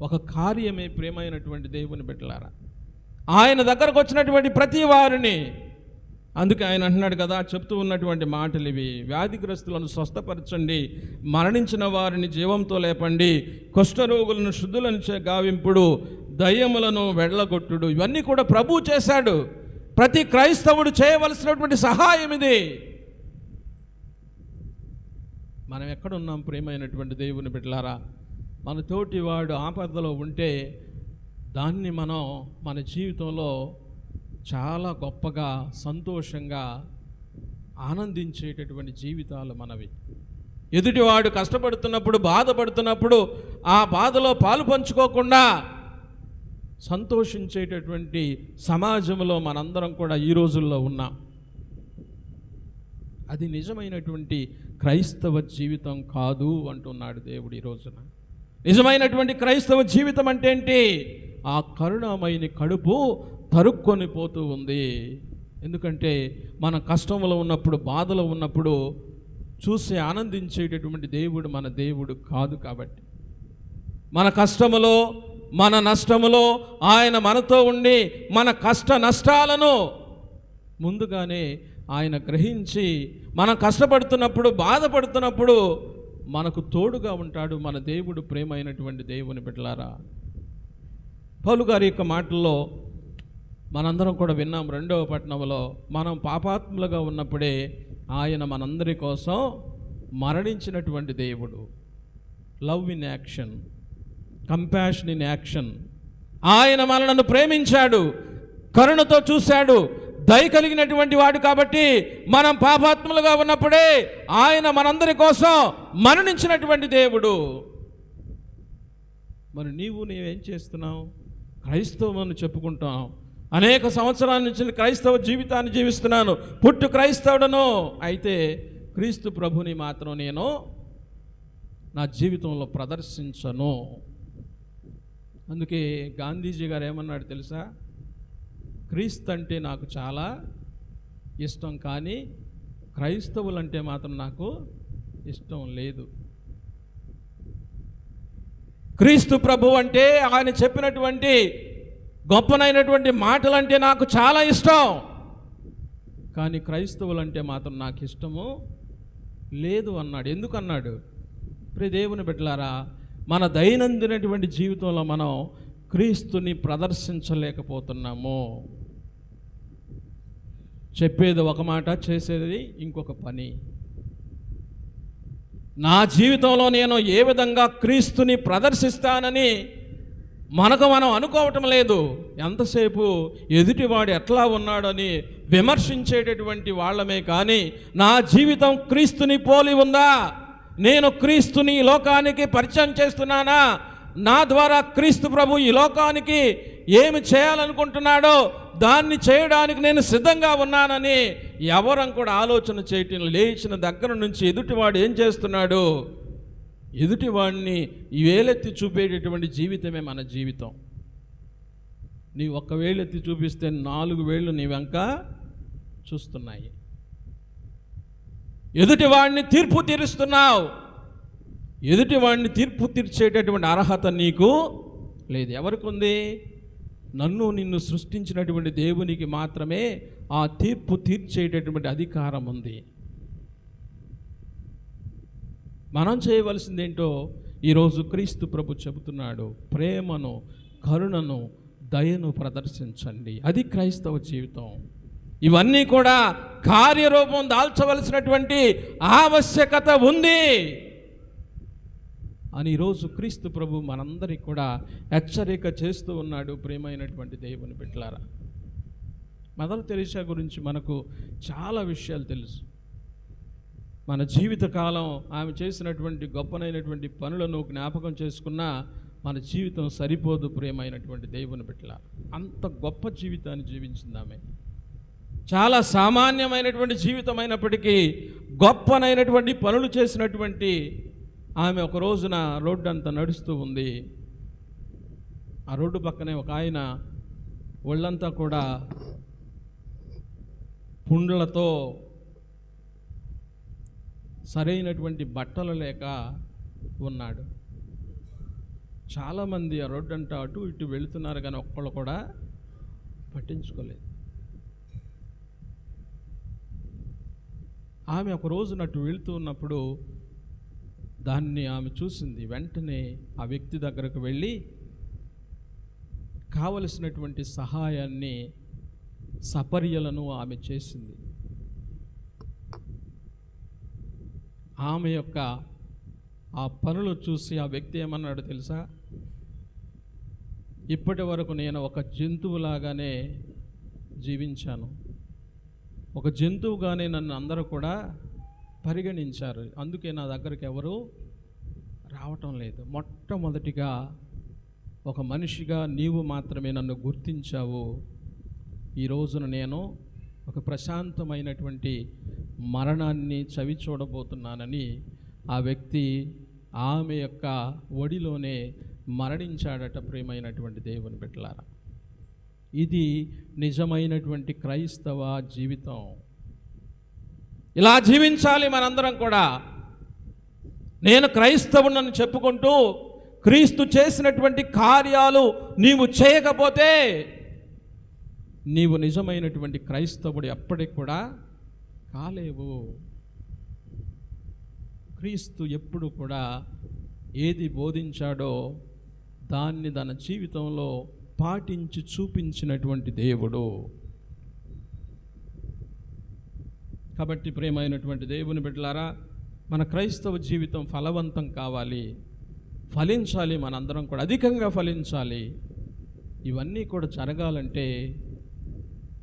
ఒక కార్యమే. ప్రేమైనటువంటి దేవుని బిడ్డలారా, ఆయన దగ్గరకు వచ్చినటువంటి ప్రతి వారిని, అందుకే ఆయన అంటున్నాడు కదా, చెప్తూ ఉన్నటువంటి మాటలు ఇవి, వ్యాధిగ్రస్తులను స్వస్థపరచండి, మరణించిన వారిని జీవంతో లేపండి, కుష్ఠరోగులను శుద్ధులను గావింపుడు, దయ్యములను వెళ్ళగొట్టుడు. ఇవన్నీ కూడా ప్రభువు చేశాడు. ప్రతి క్రైస్తవుడు చేయవలసినటువంటి సహాయం ఇది. మనం ఎక్కడున్నాం? ప్రేమైనటువంటి దేవుని బిడ్డలారా, మన తోటి వాడు ఆపదలో ఉంటే దాన్ని మనం మన జీవితంలో చాలా గొప్పగా, సంతోషంగా ఆనందించేటటువంటి జీవితాలు మనవి. ఎదుటివాడు కష్టపడుతున్నప్పుడు, బాధపడుతున్నప్పుడు ఆ బాధలో పాలు పంచుకోకుండా సంతోషించేటటువంటి సమాజంలో మనందరం కూడా ఈ రోజుల్లో ఉన్నాం. అది నిజమైనటువంటి క్రైస్తవ జీవితం కాదు అంటున్నాడు దేవుడు ఈ రోజున. నిజమైనటువంటి క్రైస్తవ జీవితం అంటే ఏంటి? ఆ కరుణామయుని కడుపు తరుక్కొని పోతూ ఉంది. ఎందుకంటే మన కష్టంలో ఉన్నప్పుడు, బాధలో ఉన్నప్పుడు చూసి ఆనందించేటటువంటి దేవుడు మన దేవుడు కాదు. కాబట్టి మన కష్టములో, మన నష్టములో ఆయన మనతో ఉండి మన కష్ట నష్టాలను ముందుగానే ఆయన గ్రహించి, మనం కష్టపడుతున్నప్పుడు, బాధపడుతున్నప్పుడు మనకు తోడుగా ఉంటాడు మన దేవుడు. ప్రేమ అయినటువంటి దేవుని బిడ్డలారా, పౌలు గారి యొక్క మాటల్లో మనందరం కూడా విన్నాం. 2వ పట్టణంలో మనం పాపాత్ములుగా ఉన్నప్పుడే ఆయన మనందరి కోసం మరణించినటువంటి దేవుడు. Love in action, compassion in action. ఆయన మనలను ప్రేమించాడు, కరుణతో చూశాడు, దయ కలిగినటువంటి వాడు. కాబట్టి మనం పాపాత్ములుగా ఉన్నప్పుడే ఆయన మనందరి కోసం మరణించినటువంటి దేవుడు. మరి నీవేం చేస్తున్నావు? క్రైస్తవుని చెప్పుకుంటాం, అనేక సంవత్సరాల నుంచి క్రైస్తవ జీవితాన్ని జీవిస్తున్నాను, పుట్టు క్రైస్తవుడను. అయితే క్రీస్తు ప్రభుని మాత్రం నేను నా జీవితంలో ప్రదర్శించను. అందుకే గాంధీజీ గారు ఏమన్నాడు తెలుసా? క్రీస్తు అంటే నాకు చాలా ఇష్టం, కానీ క్రైస్తవులంటే మాత్రం నాకు ఇష్టం లేదు. క్రీస్తు ప్రభు అంటే ఆయన చెప్పినటువంటి గొప్పనైనటువంటి మాటలంటే నాకు చాలా ఇష్టం, కానీ క్రైస్తవులంటే మాత్రం నాకు ఇష్టము లేదు అన్నాడు. ఎందుకన్నాడు? ప్రియ దేవుని బిడ్డలారా, మన దైనందినటువంటి జీవితంలో మనం క్రీస్తుని ప్రదర్శించలేకపోతున్నాము. చెప్పేది ఒక మాట, చేసేది ఇంకొక పని. నా జీవితంలో నేను ఏ విధంగా క్రీస్తుని ప్రదర్శిస్తానని మనం అనుకోవటం లేదు. ఎంతసేపు ఎదుటివాడు ఎట్లా ఉన్నాడని విమర్శించేటటువంటి వాళ్ళమే, కానీ నా జీవితం క్రీస్తుని పోలి ఉందా? నేను క్రీస్తుని ఈ లోకానికి పరిచయం చేస్తున్నానా? నా ద్వారా క్రీస్తు ప్రభు ఈ లోకానికి ఏమి చేయాలనుకుంటున్నాడో దాన్ని చేయడానికి నేను సిద్ధంగా ఉన్నానని ఎవరం కూడా ఆలోచన చేయటం. లేచిన దగ్గర నుంచి ఎదుటివాడు ఏం చేస్తున్నాడు, ఎదుటివాడిని వేలెత్తి చూపేటటువంటి జీవితమే మన జీవితం. నీ ఒక్క వేలెత్తి చూపిస్తే 4 వేళ్ళు నీ వెంక చూస్తున్నాయి. ఎదుటివాడిని తీర్పు తీరుస్తున్నావు. ఎదుటివాడిని తీర్పు తీర్చేటటువంటి అర్హత నీకు లేదు. ఎవరికి ఉంది? నిన్ను సృష్టించినటువంటి దేవునికి మాత్రమే ఆ తీర్పు తీర్చేటటువంటి అధికారం ఉంది. మనం చేయవలసిందేంటో ఈరోజు క్రీస్తు ప్రభు చెబుతున్నాడు. ప్రేమను, కరుణను, దయను ప్రదర్శించండి. అది క్రైస్తవ జీవితం. ఇవన్నీ కూడా కార్యరూపం దాల్చవలసినటువంటి ఆవశ్యకత ఉంది అని ఈరోజు క్రీస్తు ప్రభు మనందరికీ కూడా హెచ్చరిక చేస్తూ ఉన్నాడు. ప్రేమైనటువంటి దేవుని బిడ్డలారా, మదర్ తెరీసా గురించి మనకు చాలా విషయాలు తెలుసు. మన జీవితకాలం ఆమె చేసినటువంటి గొప్పనైనటువంటి పనులను జ్ఞాపకం చేసుకున్నా మన జీవితం సరిపోదు. ప్రేమైనటువంటి దేవుని బిడ్డలారా, అంత గొప్ప జీవితాన్ని జీవించింది ఆమె. చాలా సామాన్యమైనటువంటి జీవితం అయినప్పటికీ గొప్పనైనటువంటి పనులు చేసినటువంటి ఆమె ఒక రోజున రోడ్డు అంతా నడుస్తూ ఉంది. ఆ రోడ్డు పక్కనే ఒక ఆయన ఒళ్ళంతా కూడా పుండ్లతో, సరైనటువంటి బట్టలు లేక ఉన్నాడు. చాలామంది ఆ రోడ్డు అంతా అటు ఇటు వెళుతున్నారు, కానీ ఒక్కళ్ళు కూడా పట్టించుకోలేదు. ఆమె ఒక రోజున అటు వెళుతూ ఉన్నప్పుడు దాన్ని ఆమె చూసింది. వెంటనే ఆ వ్యక్తి దగ్గరకు వెళ్ళి కావలసినటువంటి సహాయాన్ని, సపర్యలను ఆమె చేసింది. ఆమె యొక్క ఆ పనులు చూసి ఆ వ్యక్తి ఏమన్నాడు తెలుసా? ఇప్పటి వరకు నేను ఒక జంతువులాగానే జీవించాను, ఒక జంతువుగానే నన్ను అందరూ కూడా పరిగణించారు, అందుకే నా దగ్గరికి ఎవరు రావటం లేదు. మొట్టమొదటిగా ఒక మనిషిగా నీవు మాత్రమే నన్ను గుర్తించావు. ఈ రోజున నేను ఒక ప్రశాంతమైనటువంటి మరణాన్ని చవి చూడబోతున్నానని ఆ వ్యక్తి ఆమె యొక్క ఒడిలోనే మరణించాడట. ప్రియమైనటువంటి దేవుని బిడ్డలారా, ఇది నిజమైనటువంటి క్రైస్తవ జీవితం. ఇలా జీవించాలి మనందరం కూడా. నేను క్రైస్తవునని చెప్పుకుంటూ క్రీస్తు చేసినటువంటి కార్యాలు నీవు చేయకపోతే నీవు నిజమైనటువంటి క్రైస్తవుడు ఎప్పటికి కూడా కాలేవు. క్రీస్తు ఎప్పుడు కూడా ఏది బోధించాడో దాన్ని తన జీవితంలో పాటించి చూపించినటువంటి దేవుడు. కాబట్టి ప్రియమైనటువంటి దేవుని బిడ్డలారా, మన క్రైస్తవ జీవితం ఫలవంతం కావాలి, ఫలించాలి, మనందరం కూడా అధికంగా ఫలించాలి. ఇవన్నీ కూడా జరగాలంటే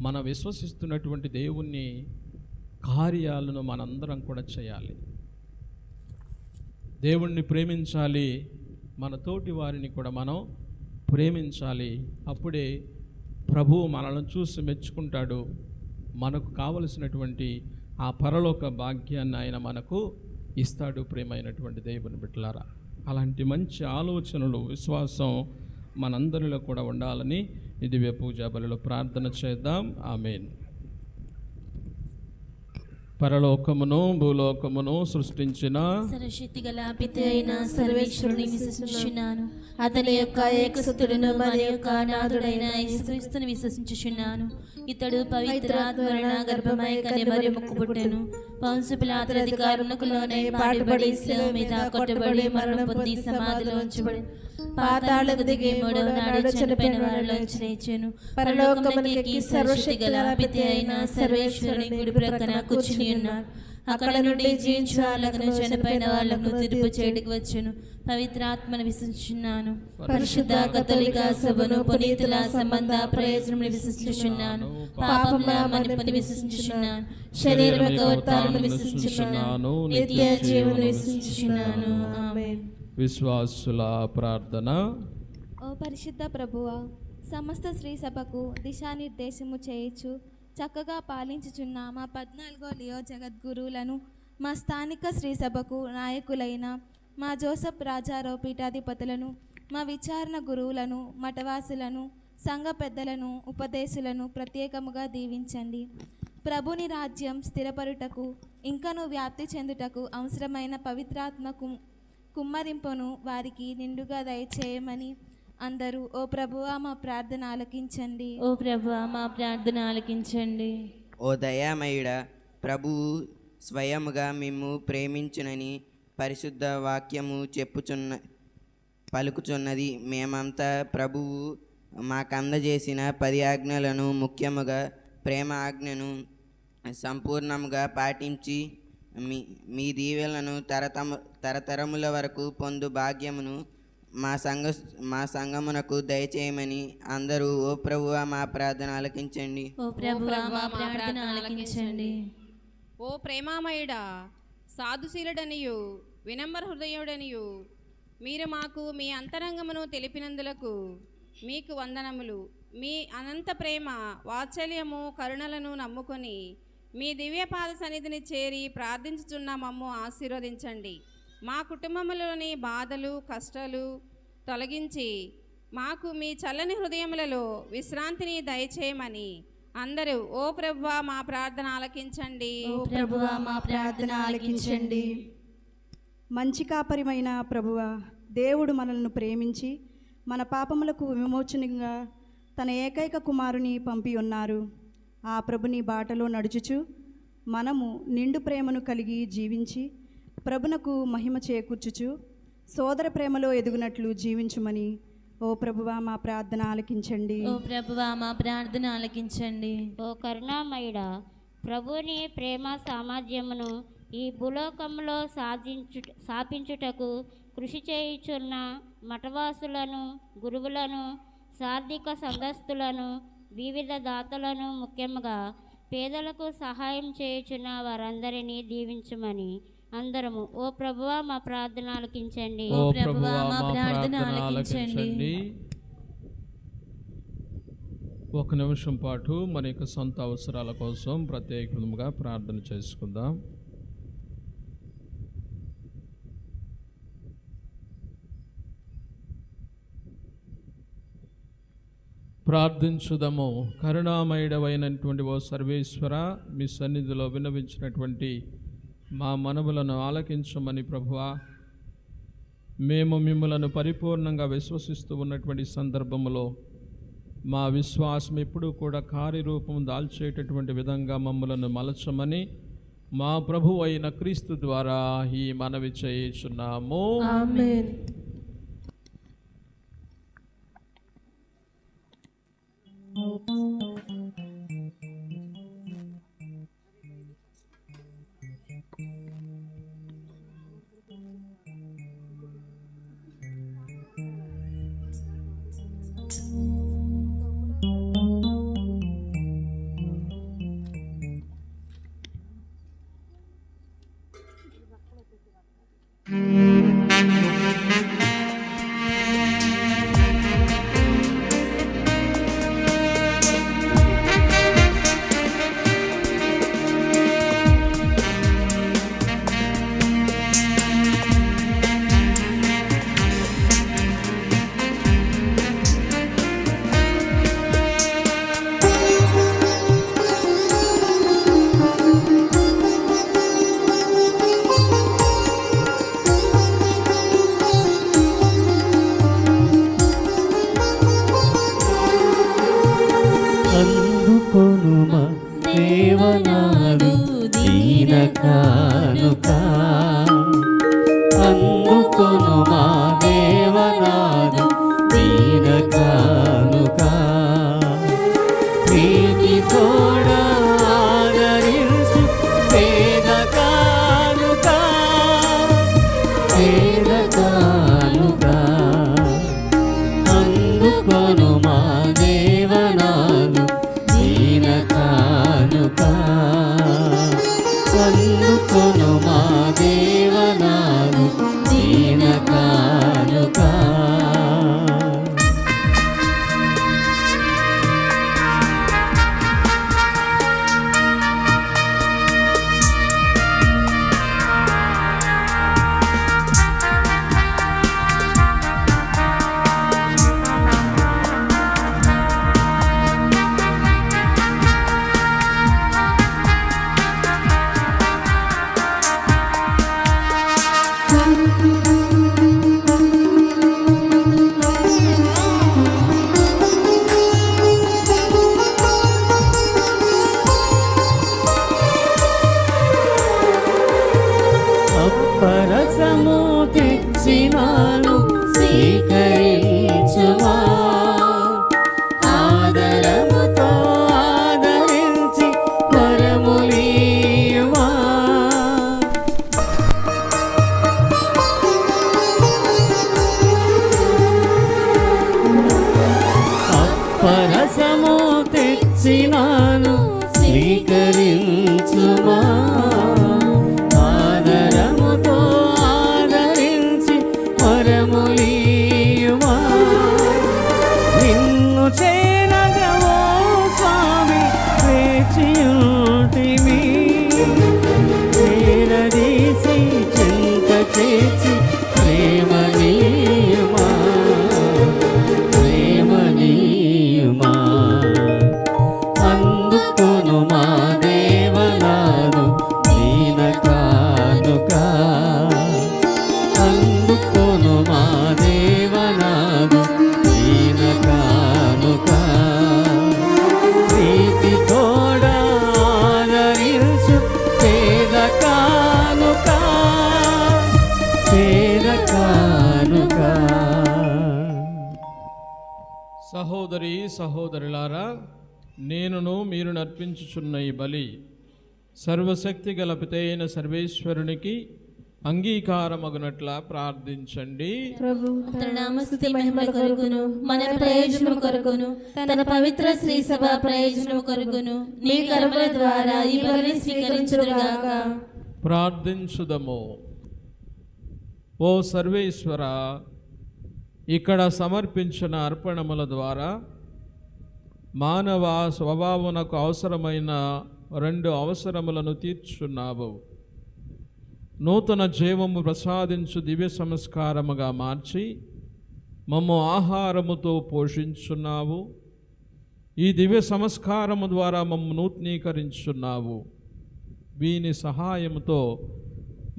మనం విశ్వసిస్తున్నటువంటి దేవుని కార్యాలను మనందరం కూడా చేయాలి. దేవుణ్ణి ప్రేమించాలి, మన తోటి వారిని కూడా మనం ప్రేమించాలి. అప్పుడే ప్రభువు మనల్ని చూసి మెచ్చుకుంటాడు. మనకు కావలసినటువంటి ఆ పరలోక భాగ్యాన్ని ఆయన మనకు ఇస్తాడు. ప్రేమైనటువంటి దేవుని బిడ్డలారా, అలాంటి మంచి ఆలోచనలు, విశ్వాసం మనందరిలో కూడా ఉండాలని ఈ దివ్య పూజా బలిలో ప్రార్థన చేద్దాం. ఆమేన్. పరలోకమును భూలోకమును సృష్టించిన సర్వశక్తి గల పిత అయిన సర్వేశ్వరుని విశ్వసించుచున్నాను. అతని యొక్క ఏకసుతుడును మరి యొక్క నాథుడైన యేసుక్రీస్తుని విశ్వసించుచున్నాను. ఇతడు పవిత్రాత్మరణ గర్భమై కన్యమరి పుట్టెను. పొంసు పిలాతు అధికారమునకు లోనై పాటుబడి శిలువ మీద కొట్టబడి మరణం పొంది సమాధిలో ఉంచబడి పాతాళకు దిగి మూడవ నాడు చనిపోయిన వారిలోంచి లేచెను. పరలోకమునకెక్కి సర్వశక్తి గల పిత అయిన సర్వేశ్వరుని కుడి ప్రక్కన కూర్చుని ఉన్నాడు. అక్కడ నుండి జీవించు వాళ్ళను చనిపోయిన వాళ్ళను తీర్పు చేయడానికి వచ్చెను. పవిత్రాత్మను విశ్వసించుచున్నాను. పరిశుద్ధ కథోలిక సభను పునీతుల సంబంధ ప్రయోజనములు విశ్వసించుచున్నాను. పాపముల మన్నిపుని విశ్వసించుచున్నాను. శరీర ఉత్థానమును విశ్వసించుచున్నాను. నిత్య జీవమును విశ్వసించుచున్నాను. ఆమేన్. విశ్వాసుల ప్రార్థన. ఓ పరిశుద్ధ ప్రభువా, సమస్త శ్రీ సభకు దిశానిర్దేశము చేయొచ్చు చక్కగా పాలించుచున్న మా 14 లియో జగద్గురువులను, మా స్థానిక శ్రీ సభకు నాయకులైన మా జోసఫ్ రాజారావు పీఠాధిపతులను, మా విచారణ గురువులను, మఠవాసులను, సంఘ పెద్దలను, ఉపదేశులను ప్రత్యేకముగా దీవించండి. ప్రభుని రాజ్యం స్థిరపరుటకు ఇంకను వ్యాప్తి చెందుటకు అవసరమైన పవిత్రాత్మకు కుమ్మరింపును వారికి నిండుగా దయచేయమని అందరూ ఓ ప్రభువా మా ప్రార్థన ఆలకించండి. ఓ ప్రభువా మా ప్రార్థన ఆలకించండి. ఓ దయామయుడ, ప్రభువు స్వయముగా మిమ్ము ప్రేమించునని పరిశుద్ధ వాక్యము పలుకుచున్నది. మేమంతా ప్రభువు మాకందజేసిన 10 ఆజ్ఞలను, ముఖ్యముగా ప్రేమ ఆజ్ఞను సంపూర్ణముగా పాటించి మీ దీవెలను తరతరముల వరకు పొందు భాగ్యమును మా సంఘమునకు దయచేయమని అందరూ ఓ ప్రభువా మా ప్రార్థన ఆలకించండి. ఓ ప్రభువా మా ప్రార్థన ఆలకించండి. ఓ ప్రేమామయుడా, సాధుశీలుడనియు వినమ్ర హృదయుడనియు మీరు మాకు మీ అంతరంగమును తెలిపినందులకు మీకు వందనములు. మీ అనంత ప్రేమ, వాత్సల్యము, కరుణలను నమ్ముకొని మీ దివ్యపాద సన్నిధిని చేరి ప్రార్థించుచున్న మమ్ము ఆశీర్వదించండి. మా కుటుంబములోని బాధలు, కష్టాలు తొలగించి మాకు మీ చల్లని హృదయములలో విశ్రాంతిని దయచేయమని అందరూ ఓ ప్రభువా మా ప్రార్థన ఆలకించండి. ఓ ప్రభువా మా ప్రార్థన ఆలకించండి. మంచి కాపరిమైన ప్రభువా, దేవుడు మనల్ని ప్రేమించి మన పాపములకు విమోచనంగా తన ఏకైక కుమారుని పంపి ఉన్నారు. ఆ ప్రభుని బాటలో నడుచుచు మనము నిండు ప్రేమను కలిగి జీవించి ప్రభునకు మహిమ చేకూర్చుచు సోదర ప్రేమలో ఎదుగునట్లు జీవించుమని ఓ ప్రభువా మా ప్రార్థన ఆలకించండి. ఓ ప్రభువా మా ప్రార్థన ఆలకించండి. ఓ కరుణామయుడా, ప్రభుని ప్రేమ సామర్థ్యమును ఈ భూలోకంలో స్థాపించుటకు కృషి చేయుచున్న మఠవాసులను, గురువులను, సార్థిక సంఘస్థులను, వివిధ దాతలను, ముఖ్యంగా పేదలకు సహాయం చేయుచున్న వారందరినీ దీవించమని అందరము ఓ ప్రభువా మా ప్రార్థన ఆలకించండి. ఓ ప్రభువా మా ప్రార్థన ఆలకించండి. ఒక నిమిషం పాటు మన యొక్క సొంత అవసరాల కోసం ప్రత్యేకంగా ప్రార్థన చేసుకుందాం. ప్రార్థించుదము. కరుణామయుడవైనటువంటి ఓ సర్వేశ్వర, మీ సన్నిధిలో విన్నవించినటువంటి మా మనవులను ఆలకించమని ప్రభువా, మేము మిమ్మలను పరిపూర్ణంగా విశ్వసిస్తూ ఉన్నటువంటి సందర్భంలో మా విశ్వాసం ఎప్పుడూ కూడా కార్యరూపం దాల్చేటటువంటి విధంగా మమ్మలను మలచమని మా ప్రభు అయిన క్రీస్తు ద్వారా ఈ మనవి చేయుచున్నాము. ఆమేన్. అందుకొనుమా దేవనాదు దీన కానుక, అందుకొనుమా దేవనాదు దీన కానుక, ప్రీతి తోడా ఆదరించు పేద కానుక, పేద కానుక. అందుకొనుమా దేవనాదు దీన కానుక, అందుకొనుమా దేవనాదు దీన కానుక. అప్పరసము తెచ్చినాను స్వీకరించుమా, ఆదరముతో ఆదరించి వరములీయుమా. అప్పరసము తెచ్చినాను స్వీకరించుమా, ఆదరముతో ఆదరించి వరములీయుమా. నిన్ను చేరగవో స్వామి వేచియుంటిమి, చేరదీసి చింత చేసి ప్రేమనీయుమా, ప్రేమనీయుమా. అందుకొనుమా దేవనాదు దీన కానుక, అందుకొనుమా దేవనాదు దీన కానుక, ప్రీతి తోడా ఆదరించు పేద కానుక, పేద కానుక. సహోదరి సహోదరులారా, నేనును మీరు నర్పించుచున్న ఈ బలి సర్వశక్తి గల పితైన సర్వేశ్వరునికి అంగీకారమగునట్లా ప్రార్థించండి. ప్రభు తన నామస్తుతి మహిమ కొరకును మన ప్రయోజనము కొరకును తన పవిత్ర శ్రీ సభ ప్రయోజనము కొరకును నీ కర్మల ద్వారా ఈ బలిని స్వీకరించుగాక. ప్రార్థించుదము. ఓ సర్వేశ్వర, ఇక్కడ సమర్పించిన అర్పణముల ద్వారా మానవ స్వభావనకు అవసరమైన 2 అవసరములను తీర్చున్నావు. నూతన జీవము ప్రసాదించు దివ్య సంస్కారముగా మార్చి మమ్ము ఆహారముతో పోషించున్నావు. ఈ దివ్య సంస్కారము ద్వారా మమ్ము నూతనీకరించున్నావు. వీని సహాయముతో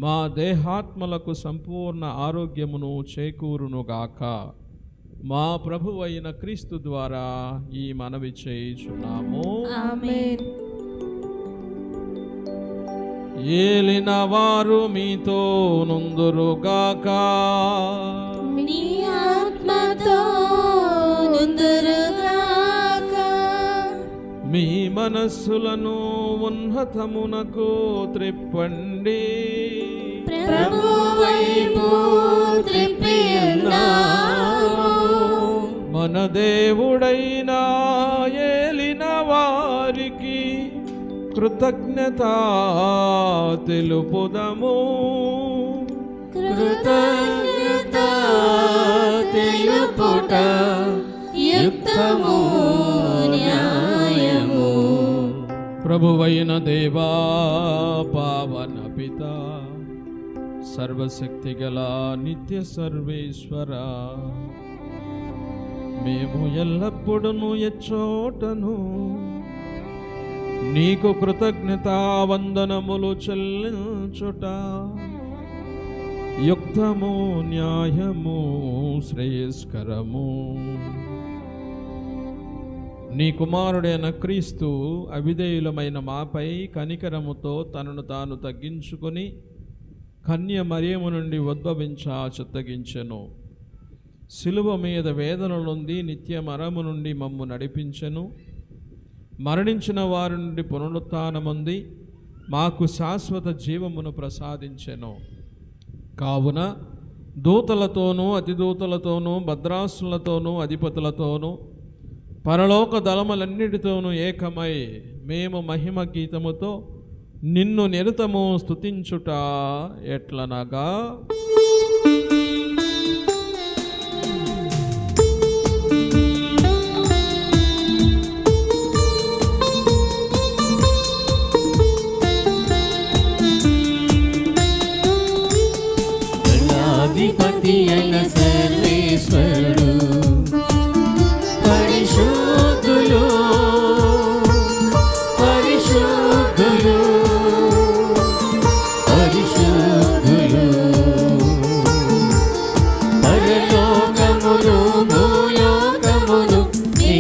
మా దేహాత్మలకు సంపూర్ణ ఆరోగ్యమును చేకూరునుగాక. మా ప్రభువు అయిన క్రీస్తు ద్వారా ఈ మనవి చేయుచున్నాము. ఆమేన్. ఏలిన వారు మీతో నుందురుగాక. నీ ఆత్మతో నుందురుగాక. మీ మనస్సులను ఉన్నతమునకు త్రిప్పండి. ప్రభు వైపు త్రిప్పియున్నాము. మన దేవుడైన ఏలిన వారికి కృతజ్ఞత తెలుపుదము. కృతజ్ఞత తెలుపుట యుక్తము న్యాయము. ప్రభువైన దేవా, పావన పిత, సర్వశక్తిగల నిత్య సర్వేశ్వర, మేము ఎల్లప్పుడూ ఎచ్చోటను నీకు కృతజ్ఞతా వందనములు చెల్లించుట యుక్తము, న్యాయము, శ్రేయస్కరము. నీ కుమారుడైన క్రీస్తు అవిధేయులమైన మాపై కనికరముతో తనను తాను తగ్గించుకొని కన్య మరియము నుండి ఉద్భవించా చిత్తగించెను. శిలువ మీద వేదన నుండి నిత్య మరము నుండి మమ్ము నడిపించెను. మరణించిన వారి నుండి పునరుత్థానముంది మాకు శాశ్వత జీవమును ప్రసాదించెను. కావున దూతలతోనూ అతిదూతలతోనూ భద్రాసులతోనూ అధిపతులతోనూ పరలోక దళములన్నిటితోనూ ఏకమై మేము మహిమ గీతముతో నిన్ను నిరతము స్తుతించుట ఎట్లనగా, అధిపతి అయిన సర్వేశ్వరుడు, పరిశుద్ధులు పరిశుద్ధులు పరిశుద్ధులు, పరలోకములు భూలోకములు నీ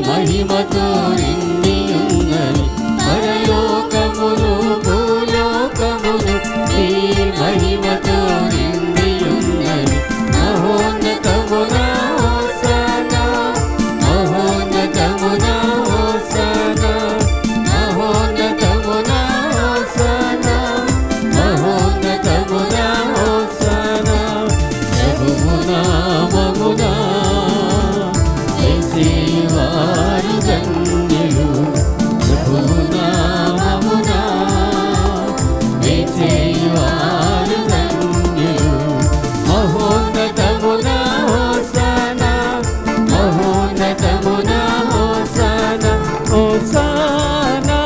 మహిమతో నిండి ఉన్నవి. పరలోకములు భూలోకములు నీ మహిమతో నిండి ఉన్నవి. మహోన్నతమున హోసన్నా, మహోన్నతమున హోసన్నా, మహోన్నతమున హోసన్నా, మహోన్నతమున హోసన్నా. ప్రభువు నామమున చేసేవారు ధన్యులు. ప్రభువు నామమున చేసేవారు ధన్యులు. మహోన్నతమున హోసన్నా, మహోన్నతమున హోసన్నా, హోసన్నా,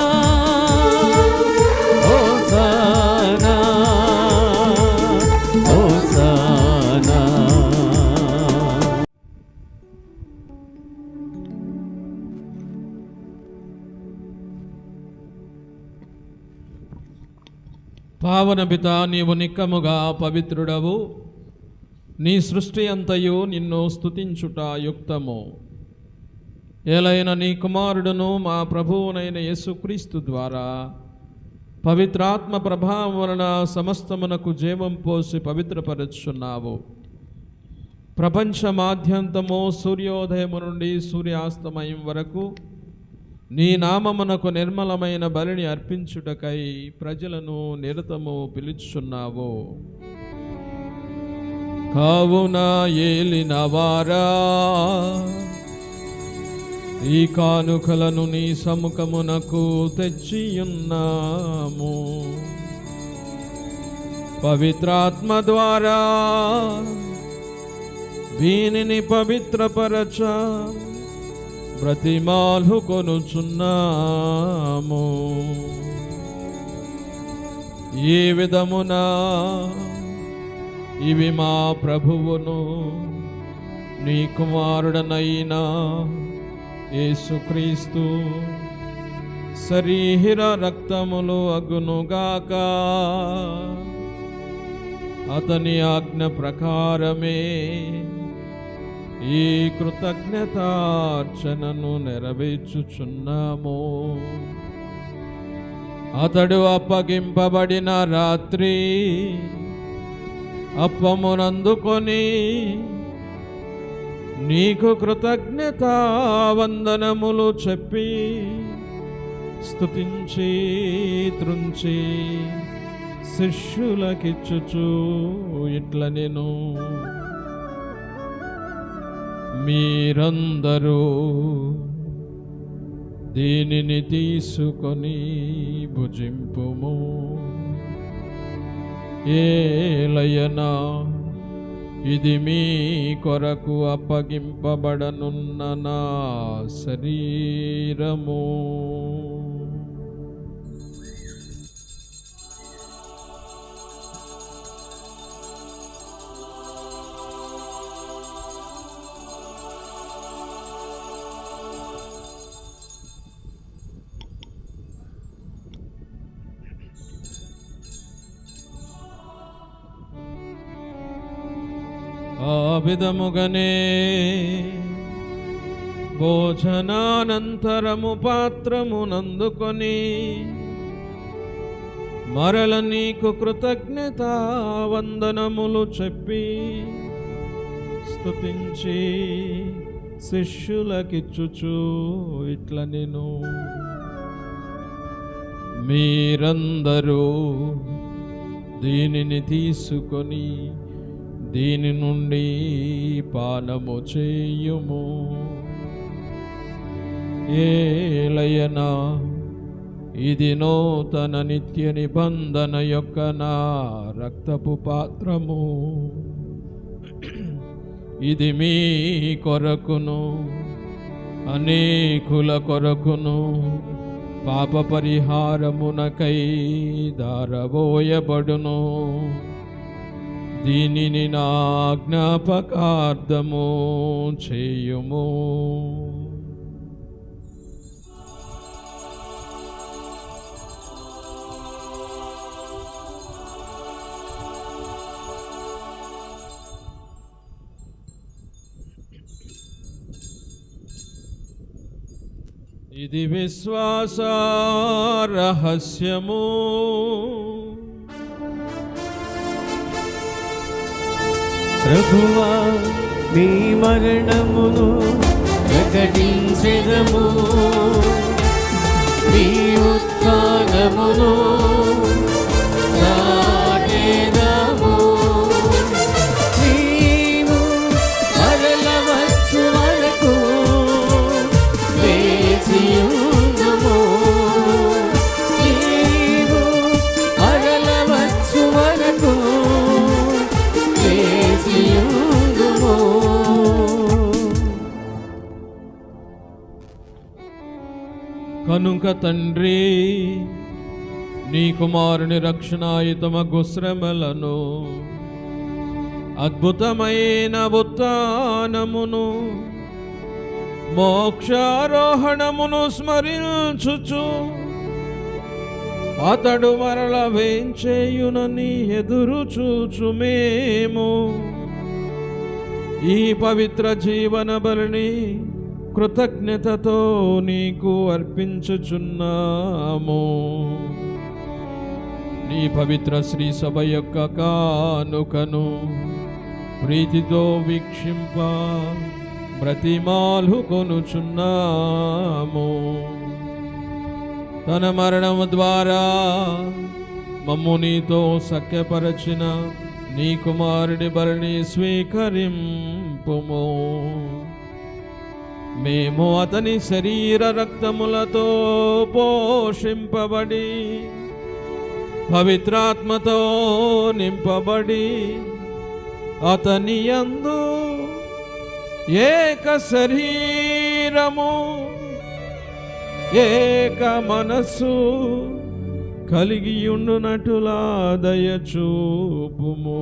హోసన్నా, హోసన్నా. పావన పిత, నీవు నిక్కముగా పవిత్రుడవు. నీ సృష్టి అంతయు నిన్ను స్తుతించుట యుక్తము. ఏలైన నీ కుమారుడును మా ప్రభువునైన యేసుక్రీస్తు ద్వారా పవిత్రాత్మ ప్రభావం వలన సమస్తమునకు జీవం పోసి పవిత్రపరుచున్నావు. ప్రపంచమాద్యంతము సూర్యోదయము నుండి సూర్యాస్తమయం వరకు నీ నామమునకు నిర్మలమైన బలిని అర్పించుటకై ప్రజలను నిరతము పిలుచుచున్నావు. కావున ఏలిన వారా, ఈ కానుకలను నీ సముఖమునకు తెచ్చియున్నాము. పవిత్రాత్మ ద్వారా దీనిని పవిత్రపరచ బ్రతిమాలు కొనుచున్నాము. ఈ విధమున ఇవి మా ప్రభువును నీ కుమారుడనైన యేసుక్రీస్తు శరీర రక్తములు అగునుగాక. అతని ఆజ్ఞ ప్రకారమే ఈ కృతజ్ఞతార్చనను నెరవేర్చుచున్నాము. అతడు అప్పగింపబడిన రాత్రి అప్పమునందుకొని నీకు కృతజ్ఞతా వందనములు చెప్పి స్తుతించి త్రుంచి శిష్యులకిచ్చుచు ఇట్ల నేను మీరందరూ దీనిని తీసుకొని భుజింపుము. ఏలయనా ఇది మీ కొరకు అప్పగింపబడనున్న నా శరీరము. ఆ విధముగనే భోజనానంతరము పాత్రమునందుకొని మరల నీకు కృతజ్ఞతా వందనములు చెప్పి స్తుతించి శిష్యులకిచ్చుచు ఇట్ల నేను మీరందరూ దీనిని తీసుకొని దీని నుండి పానము చేయుము. ఏలయనా ఇది నూతన నిత్య నిబంధన యొక్క నా రక్తపు పాత్రము. ఇది మీ కొరకును అనేకుల కొరకును పాప పరిహారమునకై దారబోయబడును. దీనిని నా జ్ఞాపకార్థము చేయుము. ఇది విశ్వాస రహస్యము. ప్రభువా నీ మరణమును ప్రకటించెదము, నీ ఉత్థానమును చాటెదము. నీవు మరల వచ్చు వరకు వేచియుందుము. నీవు మరల వచ్చు వరకు కనుక తండ్రి నీ కుమారుని రక్షణాయుతమగు శ్రమలను అద్భుతమైన ఉత్థానమును మోక్షారోహణమును స్మరించుచు అతడు మరల వేంచేయునని ఎదురు చూచు మేము ఈ పవిత్ర జీవన బలిని కృతజ్ఞతతో నీకు అర్పించుచున్నాము. నీ పవిత్ర శ్రీ సభ యొక్క కానుకను ప్రీతితో వీక్షింప బ్రతిమాలు కొనుచున్నాము. తన మరణము ద్వారా మమ్ము నీతో సఖ్యపరచిన నీ కుమారుడి బలిని స్వీకరింపుము. మేము అతని శరీర రక్తములతో పోషింపబడి పవిత్రాత్మతో నింపబడి అతని యందు ఏక శరీరము ఏక మనస్సు కలిగియుండునటులా దయచూపుము.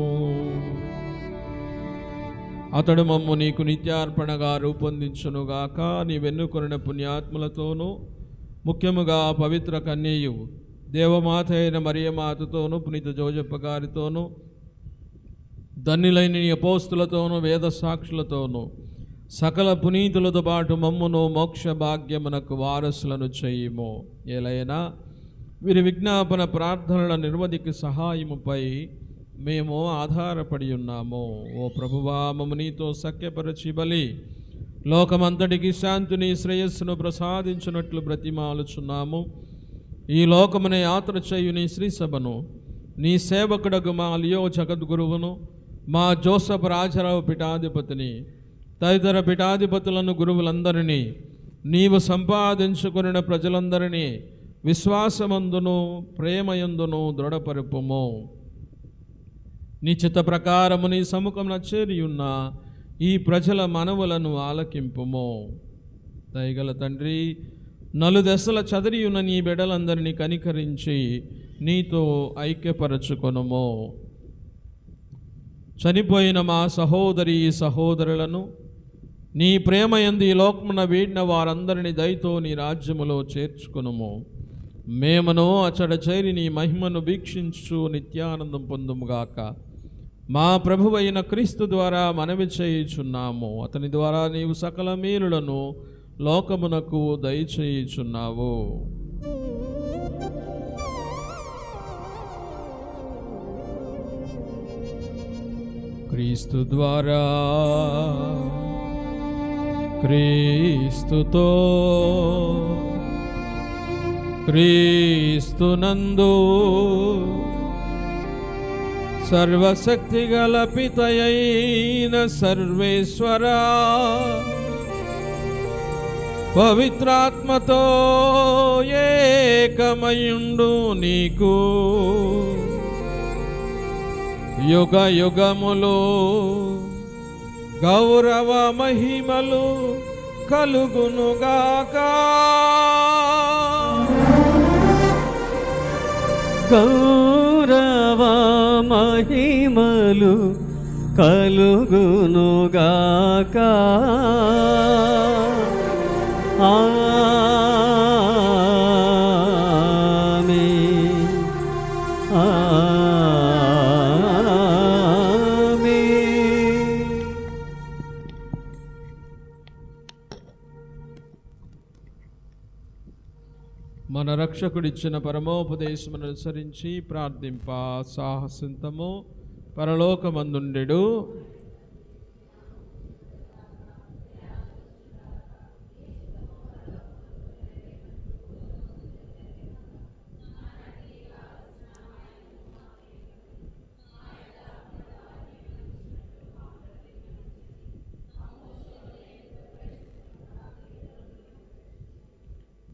అతడు మమ్ము నీకు నిత్యార్పణగా రూపొందించునుగాక. నీ వెన్నుకొనిన పుణ్యాత్ములతోనూ ముఖ్యముగా పవిత్ర కన్యయు దేవమాత అయిన మరియమాతతోనూ పునీత జోజప్ప గారితోనూ ధన్యులైన నీ అపోస్తులతోనూ వేద సాక్షులతోనూ సకల పునీతులతో పాటు మమ్మును మోక్ష భాగ్యమునకు వారసులను చేయుము. ఏలైనా వీరి విజ్ఞాపన ప్రార్థనల నిర్వధికి సహాయముపై మేము ఆధారపడి ఉన్నాము. ఓ ప్రభువా, మమ్ము నీతో సఖ్యపరచి బలి లోకమంతటికి శాంతిని శ్రేయస్సును ప్రసాదించినట్లు బ్రతిమాలుచున్నాము. ఈ లోకమునే యాత్ర చేయు నీ శ్రీ సభను, నీ సేవకుడగు మా లియో జగద్గురువును, మా జోసఫ్ రాజరావు పీఠాధిపతిని, తదితర పీఠాధిపతులను, గురువులందరినీ, నీవు సంపాదించుకున్న ప్రజలందరినీ విశ్వాసమందును ప్రేమయందును దృఢపరుపుము. నీ చిత్త ప్రకారము నీ సముఖమున చేరియున్న ఈ ప్రజల మనవులను ఆలకింపుము. దయగల తండ్రి, నలుదెసల చదిరియున్న నీ బిడ్డలందరినీ కనికరించి నీతో ఐక్యపరచుకొనుము. చనిపోయిన మా సహోదరి సహోదరులను నీ ప్రేమయందు ఈ లోకమున వీడిన వారందరినీ దయతో నీ రాజ్యములో చేర్చుకొనుము. మేమును అచ్చట చేరి నీ మహిమను వీక్షించు నిత్యానందం పొందుముగాక. మా ప్రభువైన క్రీస్తు ద్వారా మనవి చేయుచున్నాము. అతని ద్వారా నీవు సకల మేలులను లోకమునకు దయచేయుచున్నావు. క్రీస్తు ద్వారా, క్రీస్తుతో, క్రీస్తునందు సర్వశక్తిగల పితయైన సర్వేశ్వరా, పవిత్రాత్మతో ఏకమయుండు నీకు యుగ యుగములు గౌరవ మహిమలు కలుగునుగాక. గౌరవ మహిమలు కలుగునుగాక. ఆమేన్. ఆమేన్. మన రక్షకుడిచ్చిన పరమోపదేశమును అనుసరించి ప్రార్థింప సాహసింతము. పరలోకమందుండెడు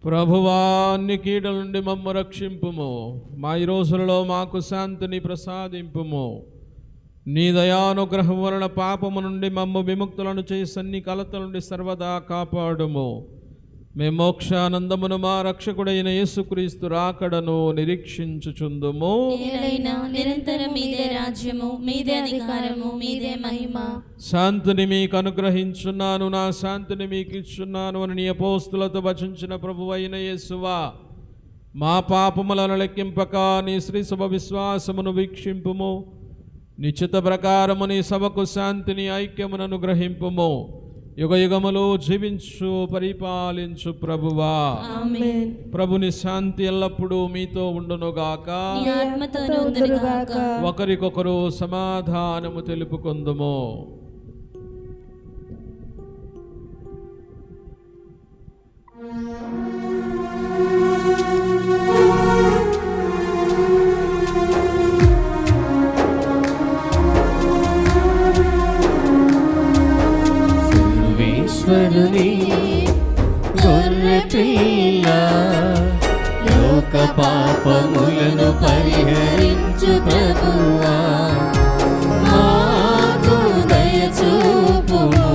ప్రభువా, అన్ని కీడుల నుండి మమ్ము రక్షింపుము. మా ఈ రోజులలో మాకు శాంతిని ప్రసాదింపుము. నీ దయానుగ్రహం వలన పాపము నుండి మమ్ము విముక్తులను చేసి అన్ని కలతల నుండి సర్వదా కాపాడుము. మేము మోక్షానందమును మా రక్షకుడైన యేసుక్రీస్తు రాకడను నిరీక్షించుచుందుము. ఏలైనా నిరంతరం మీదే రాజ్యము, మీదే అధికారము, మీదే మహిమ. శాంతిని మీకు అనుగ్రహించున్నాను, నా శాంతిని మీకు ఇచ్చున్నాను అని నీ అపోస్తులతో వచించిన ప్రభువైన యేసువా, మా పాపములను లెక్కింపక నీ శ్రీ సభ విశ్వాసమును వీక్షింపుము. నిశ్చిత ప్రకారము నీ సభకు శాంతిని ఐక్యమును అనుగ్రహింపుము. యుగ యుగములు జీవించు పరిపాలించు ప్రభువా. ఆమేన్. ప్రభుని శాంతి ఎల్లప్పుడూ మీతో ఉండునుగాక. నీ ఆత్మతోనూ ఉండునుగాక. ఒకరికొకరు సమాధానము తెలుపుకొందుము. సర్వేశ్వరుని గొర్రెపిల్ల, లోక పాపములను పరిహరించు ప్రభువా, మాకు దయచూపుము.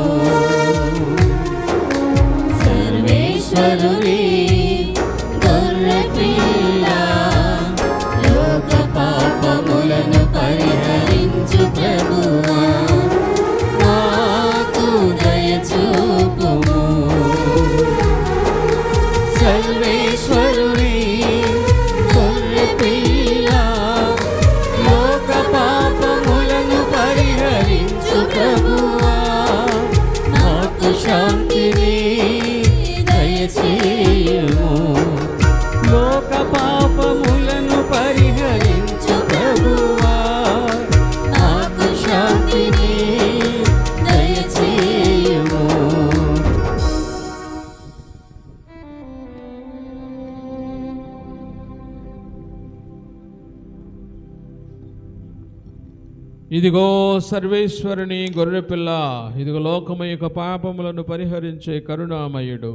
సర్వేశ్వరుని గొర్రెపిల్ల, లోక పాపములను పరిహరించు ప్రభువా, మాకు దయచూపుము. సర్వేశ్వరుని గొర్రెపిల్ల, లోక పాపములను పరిహరించు ప్రభువా, మాకు శాంతిని దయచేయుము. ఇదిగో సర్వేశ్వరుని గొర్రెపిల్ల, ఇదిగో లోకము యొక్క పాపములను పరిహరించే కరుణామయుడు.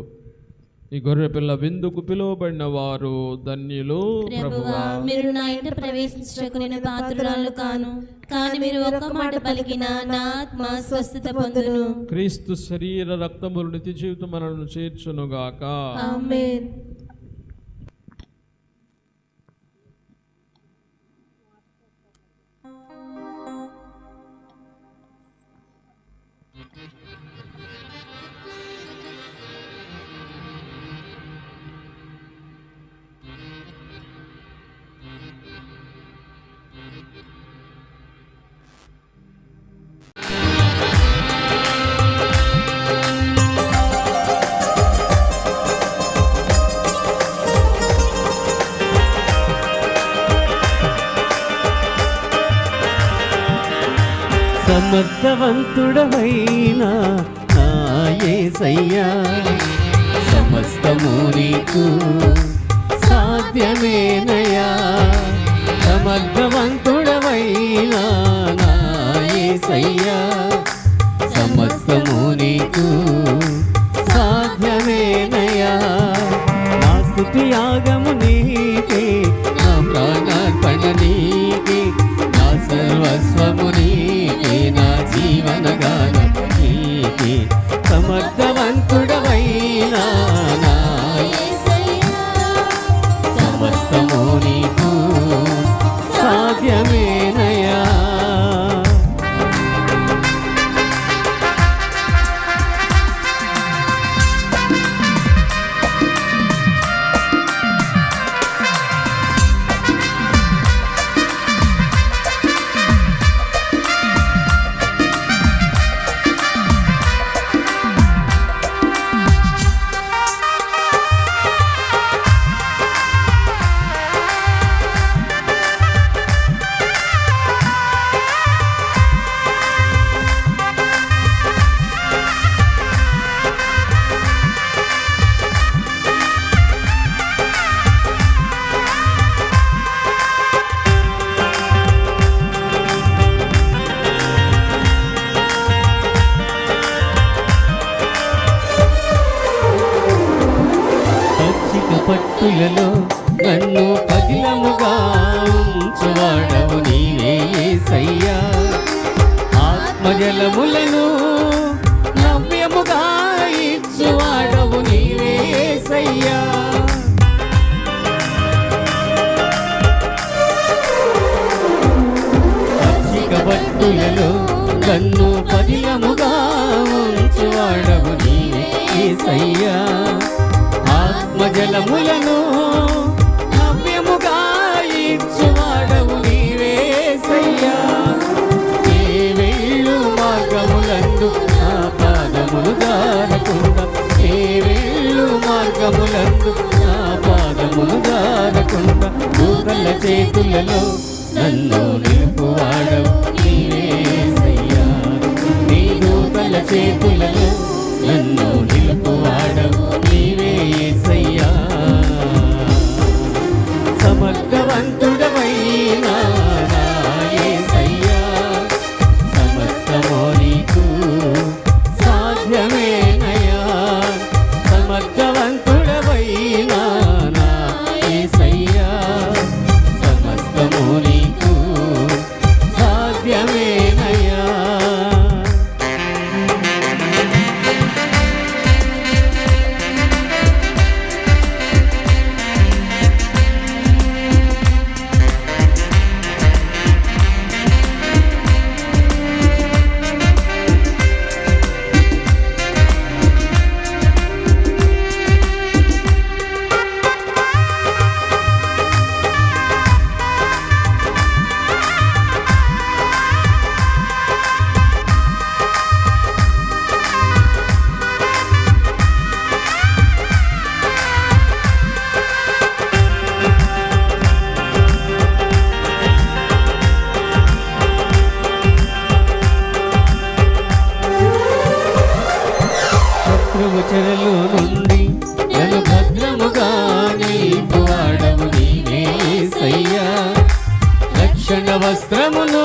ఈ గొర్రెపిల్ల విందుకు పిలువబడిన వారు ధన్యులు. ప్రభువా, మీరు నా ఇంట ప్రవేశించుటకు నేను పాత్రురాలు కాను, కానీ మీరు ఒక్క మాట పలికిన నా ఆత్మ స్వస్థత పొందును. క్రీస్తు శరీర రక్తములు నిత్య జీవితం మనల్ని చేర్చునుగాక. ఆమేన్. సమర్థవంతుడవైనా నా యేసయ్యా, సమస్తము నీకు సాధ్యమేనయ్యా. సమర్థవంతుడవైనా నా యేసయ్యా, సమస్తము నీకు సాధ్యమేనయ్యా. నా స్తుతి యాగము నీకే, నా ప్రాణార్పణ నీకే, నా సర్వస్వము నీకే, నా జీవన గానము నీకే. సమర్థవంతుడవైనా నా యేసయ్యా, సమస్తము నీకు సాధ్యమేనయ్యా. పట్టులలో నన్ను పదిలముగా ఉంచువాడవు నీవే యేసయ్యా. ఆత్మజలములను నవ్యముగా ఇచ్చువాడవు నీవే యేసయ్యా. పట్టులలో నన్ను పదిలముగా ఉంచువాడవు నీవే యేసయ్యా. ఆత్మజలములను నవ్యముగా ఇచ్చువాడవు నీవే యేసయ్యా. ఏ వేళ్ళు మార్గములందు నా పాదములు జారకుండా, ఏ వేళ్ళు మార్గములందు నా పాదములు జారకుండా, దూతల చేతులలో నన్ను నిలుపువాడవు నీవే యేసయ్యా. నీ దూతల చేతులలో నన్ను నిలుపువాడవు నీవే యేసయ్యా. సమర్థవంతుడవైనా నా యేసయ్యా, సమస్తము నీకు సాధ్యమేనయ్యా. సమర్థవంతుడవైనా నా యేసయ్యా, సమస్తము నీకు సాధ్యమేనయ్యా. చెరలో నుండి నన్ను భద్రముగా నిలుపువాడవు నీవే యేసయ్యా. రక్షణ వస్త్రమును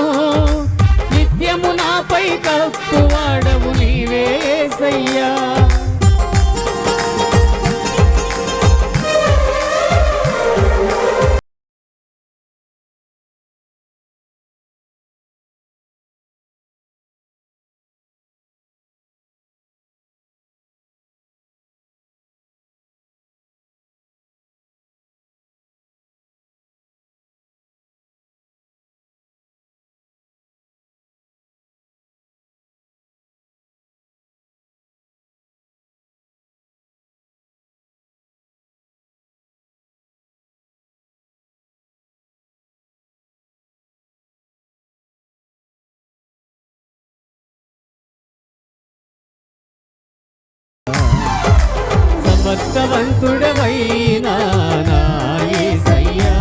ధైర్యము నాపై కప్పువాడవు నీవే యేసయ్యా. సమర్థవంతుడవైనా నా యేసయ్యా,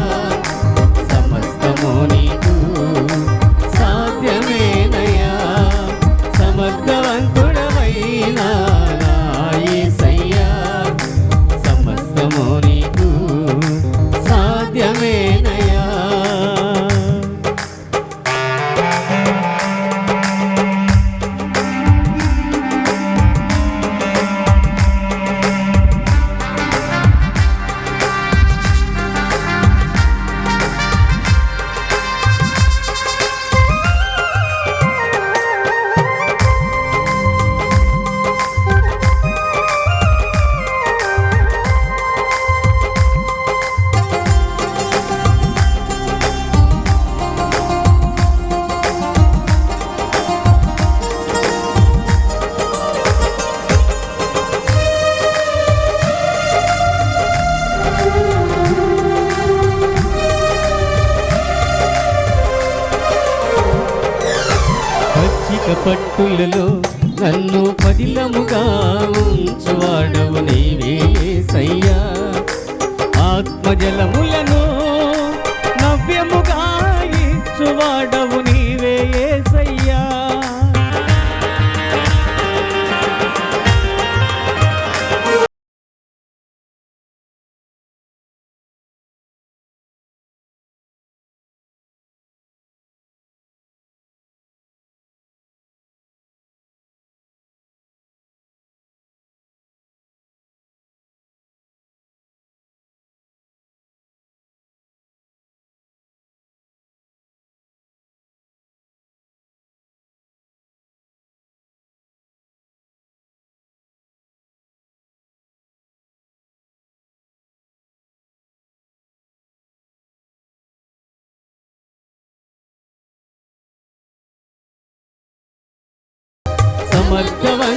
సమస్తము నీకు సాధ్యమేనయ్యా. సమర్థవంతుడవైనా నా యేసయ్యా, సమస్తము నీకు సాధ్యమేనయ్యా. పచ్చిక పట్టులలో నన్ను పదిలముగా ఉంచువాడవు నీవే యేసయ్యా. ఆత్మజలములను నవ్యముగా ఇచ్చువాడవు నీవే యేసయ్యా.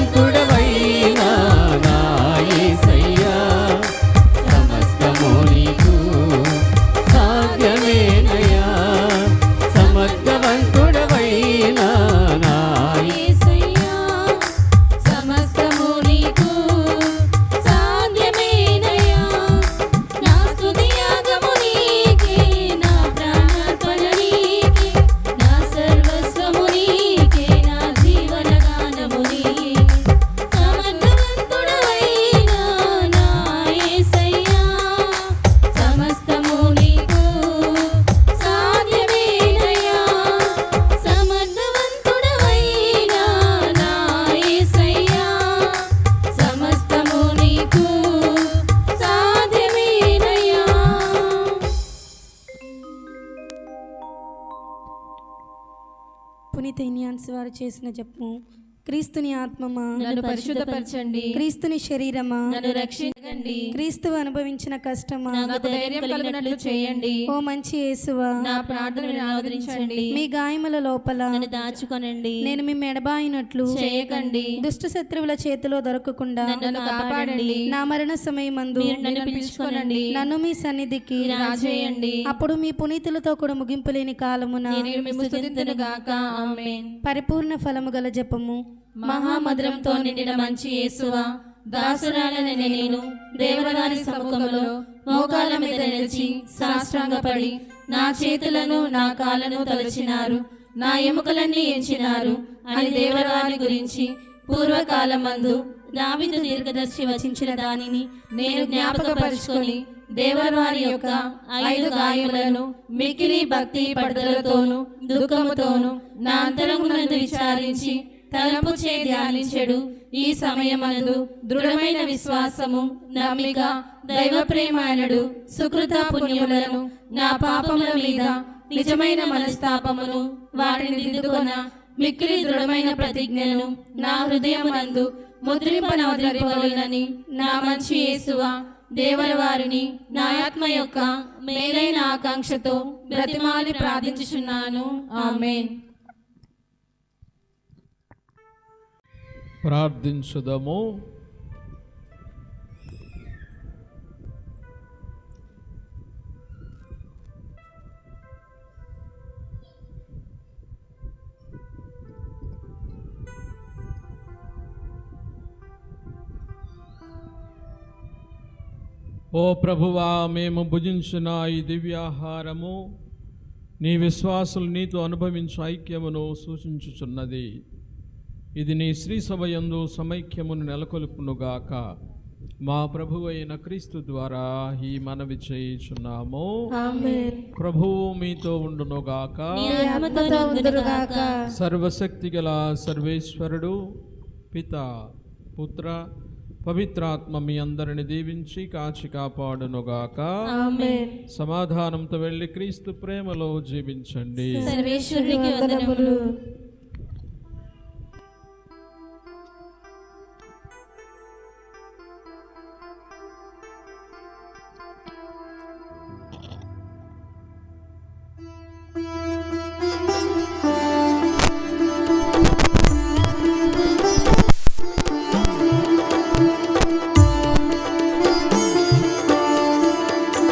సమర్థవంతుడవైనా నా యేసయ్యా, సమస్తము నీకు సాధ్యమేనయ్యా. సమర్థవంతుడవైనా నా యేసయ్యా, సమస్తము నీకు సాధ్యమేనయ్యా. నా స్తుతి యాగము నీకే, నా ప్రాణార్పణ నీకే, నా సర్వస్వము నీకే, నా జీవన గానము నీకే. సమర్థవంతుడవైనా నా యేసయ్యా, సమస్తము నీకు సాధ్యమేనయ్యా. సమర్థవంతుడవైనా నా యేసయ్యా, సమస్తము నీకు సాధ్యమేనయ్యా. పునీత ఇన్యాన్స్ వారు చేసిన జపము. క్రీస్తుని ఆత్మమా నన్ను పరిశుద్ధపరచండి, క్రీస్తుని శరీరమా నన్ను రక్షించండి, క్రీస్తువు అనుభవించిన కష్టమా నాకు ధైర్యం కలిగినట్లు చేయండి. ఓ మంచి యేసువా, నా ప్రార్థనను ఆదరించండి, మీ గాయముల లోపల నన్ను దాచుకొనండి, నేను మీ మెడబాయినట్లు చేయకండి. దుష్ట శత్రువుల చేతిలో దొరకకుండా నన్ను కాపాడండి, నా మరణ సమయమందు మీరు నన్ను పిలుచుకొనండి, నన్ను మీ సన్నిధికి రాజేయండి. అప్పుడు మీ పునీతులతో కూడా ముగింపు లేని కాలమున నేను మిమ్ము స్తుతింతును గాక. ఆమేన్. పరిపూర్ణ ఫలము గల జపము. మహామధురంతో నిండిన మంచి యేసువా, దాసురాలైన నేను దేవగారి సముఖములో మోకాల మీద నిలిచి సాష్టాంగపడి నా చేతులను నా కాళ్ళను తలచినారు, నా ఎముకలన్నీ ఎంచినారు అని దేవగారి గురించి పూర్వకాలమందు దావీదు దీర్ఘదర్శి వచించిన దానిని నేను జ్ఞాపకపరుచుకొని దేవరవారి యొక్క 5 గాయములను మిక్కిలి భక్తి పడుదలతోను దుఃఖముతోను నా అంతరంగునందు విచారించి తలంపు చే ధ్యానించెడు. ఈ సమయమందు దృఢమైన విశ్వాసము, నమ్మిక, దైవ ప్రేమాయనుడు సుకృత పుణ్యములను నా పాపముల మీద నిజమైన మనస్తాపమును వాటిని దిద్దుకొన మిక్కిలి దృఢమైన ప్రతిజ్ఞను నా హృదయమందు ముద్రింపనవదలిపోయినని నా మంచి యేసువా, దేవర వారిని నా ఆత్మ యొక్క మేలైన ఆకాంక్షతో బ్రతిమాలి ప్రార్థించుచున్నాను. ఆమేన్. ప్రార్థించుదము. ఓ ప్రభువా, మేము భుజించిన ఈ దివ్యాహారము నీ విశ్వాసులు నీతో అనుభవించు ఐక్యమును సూచించుచున్నది. ఇది నీ శ్రీ సభ యందు సమైక్యమును నెలకొల్పునుగాక. మా ప్రభువైన క్రీస్తు ద్వారా ఈ మనవి చేయుచున్నాము. ఆమేన్. ప్రభువు మీతో ఉండునుగాక. నీ ఆత్మతో ఉండునుగాక. సర్వశక్తి గల సర్వేశ్వరుడు పిత, పుత్ర, పవిత్రాత్మ మీ అందరిని దీవించి కాచి కాపాడునుగాక. ఆమేన్. సమాధానంతో వెళ్ళి క్రీస్తు ప్రేమలో జీవించండి. సర్వేశ్వరునికి వందనములు.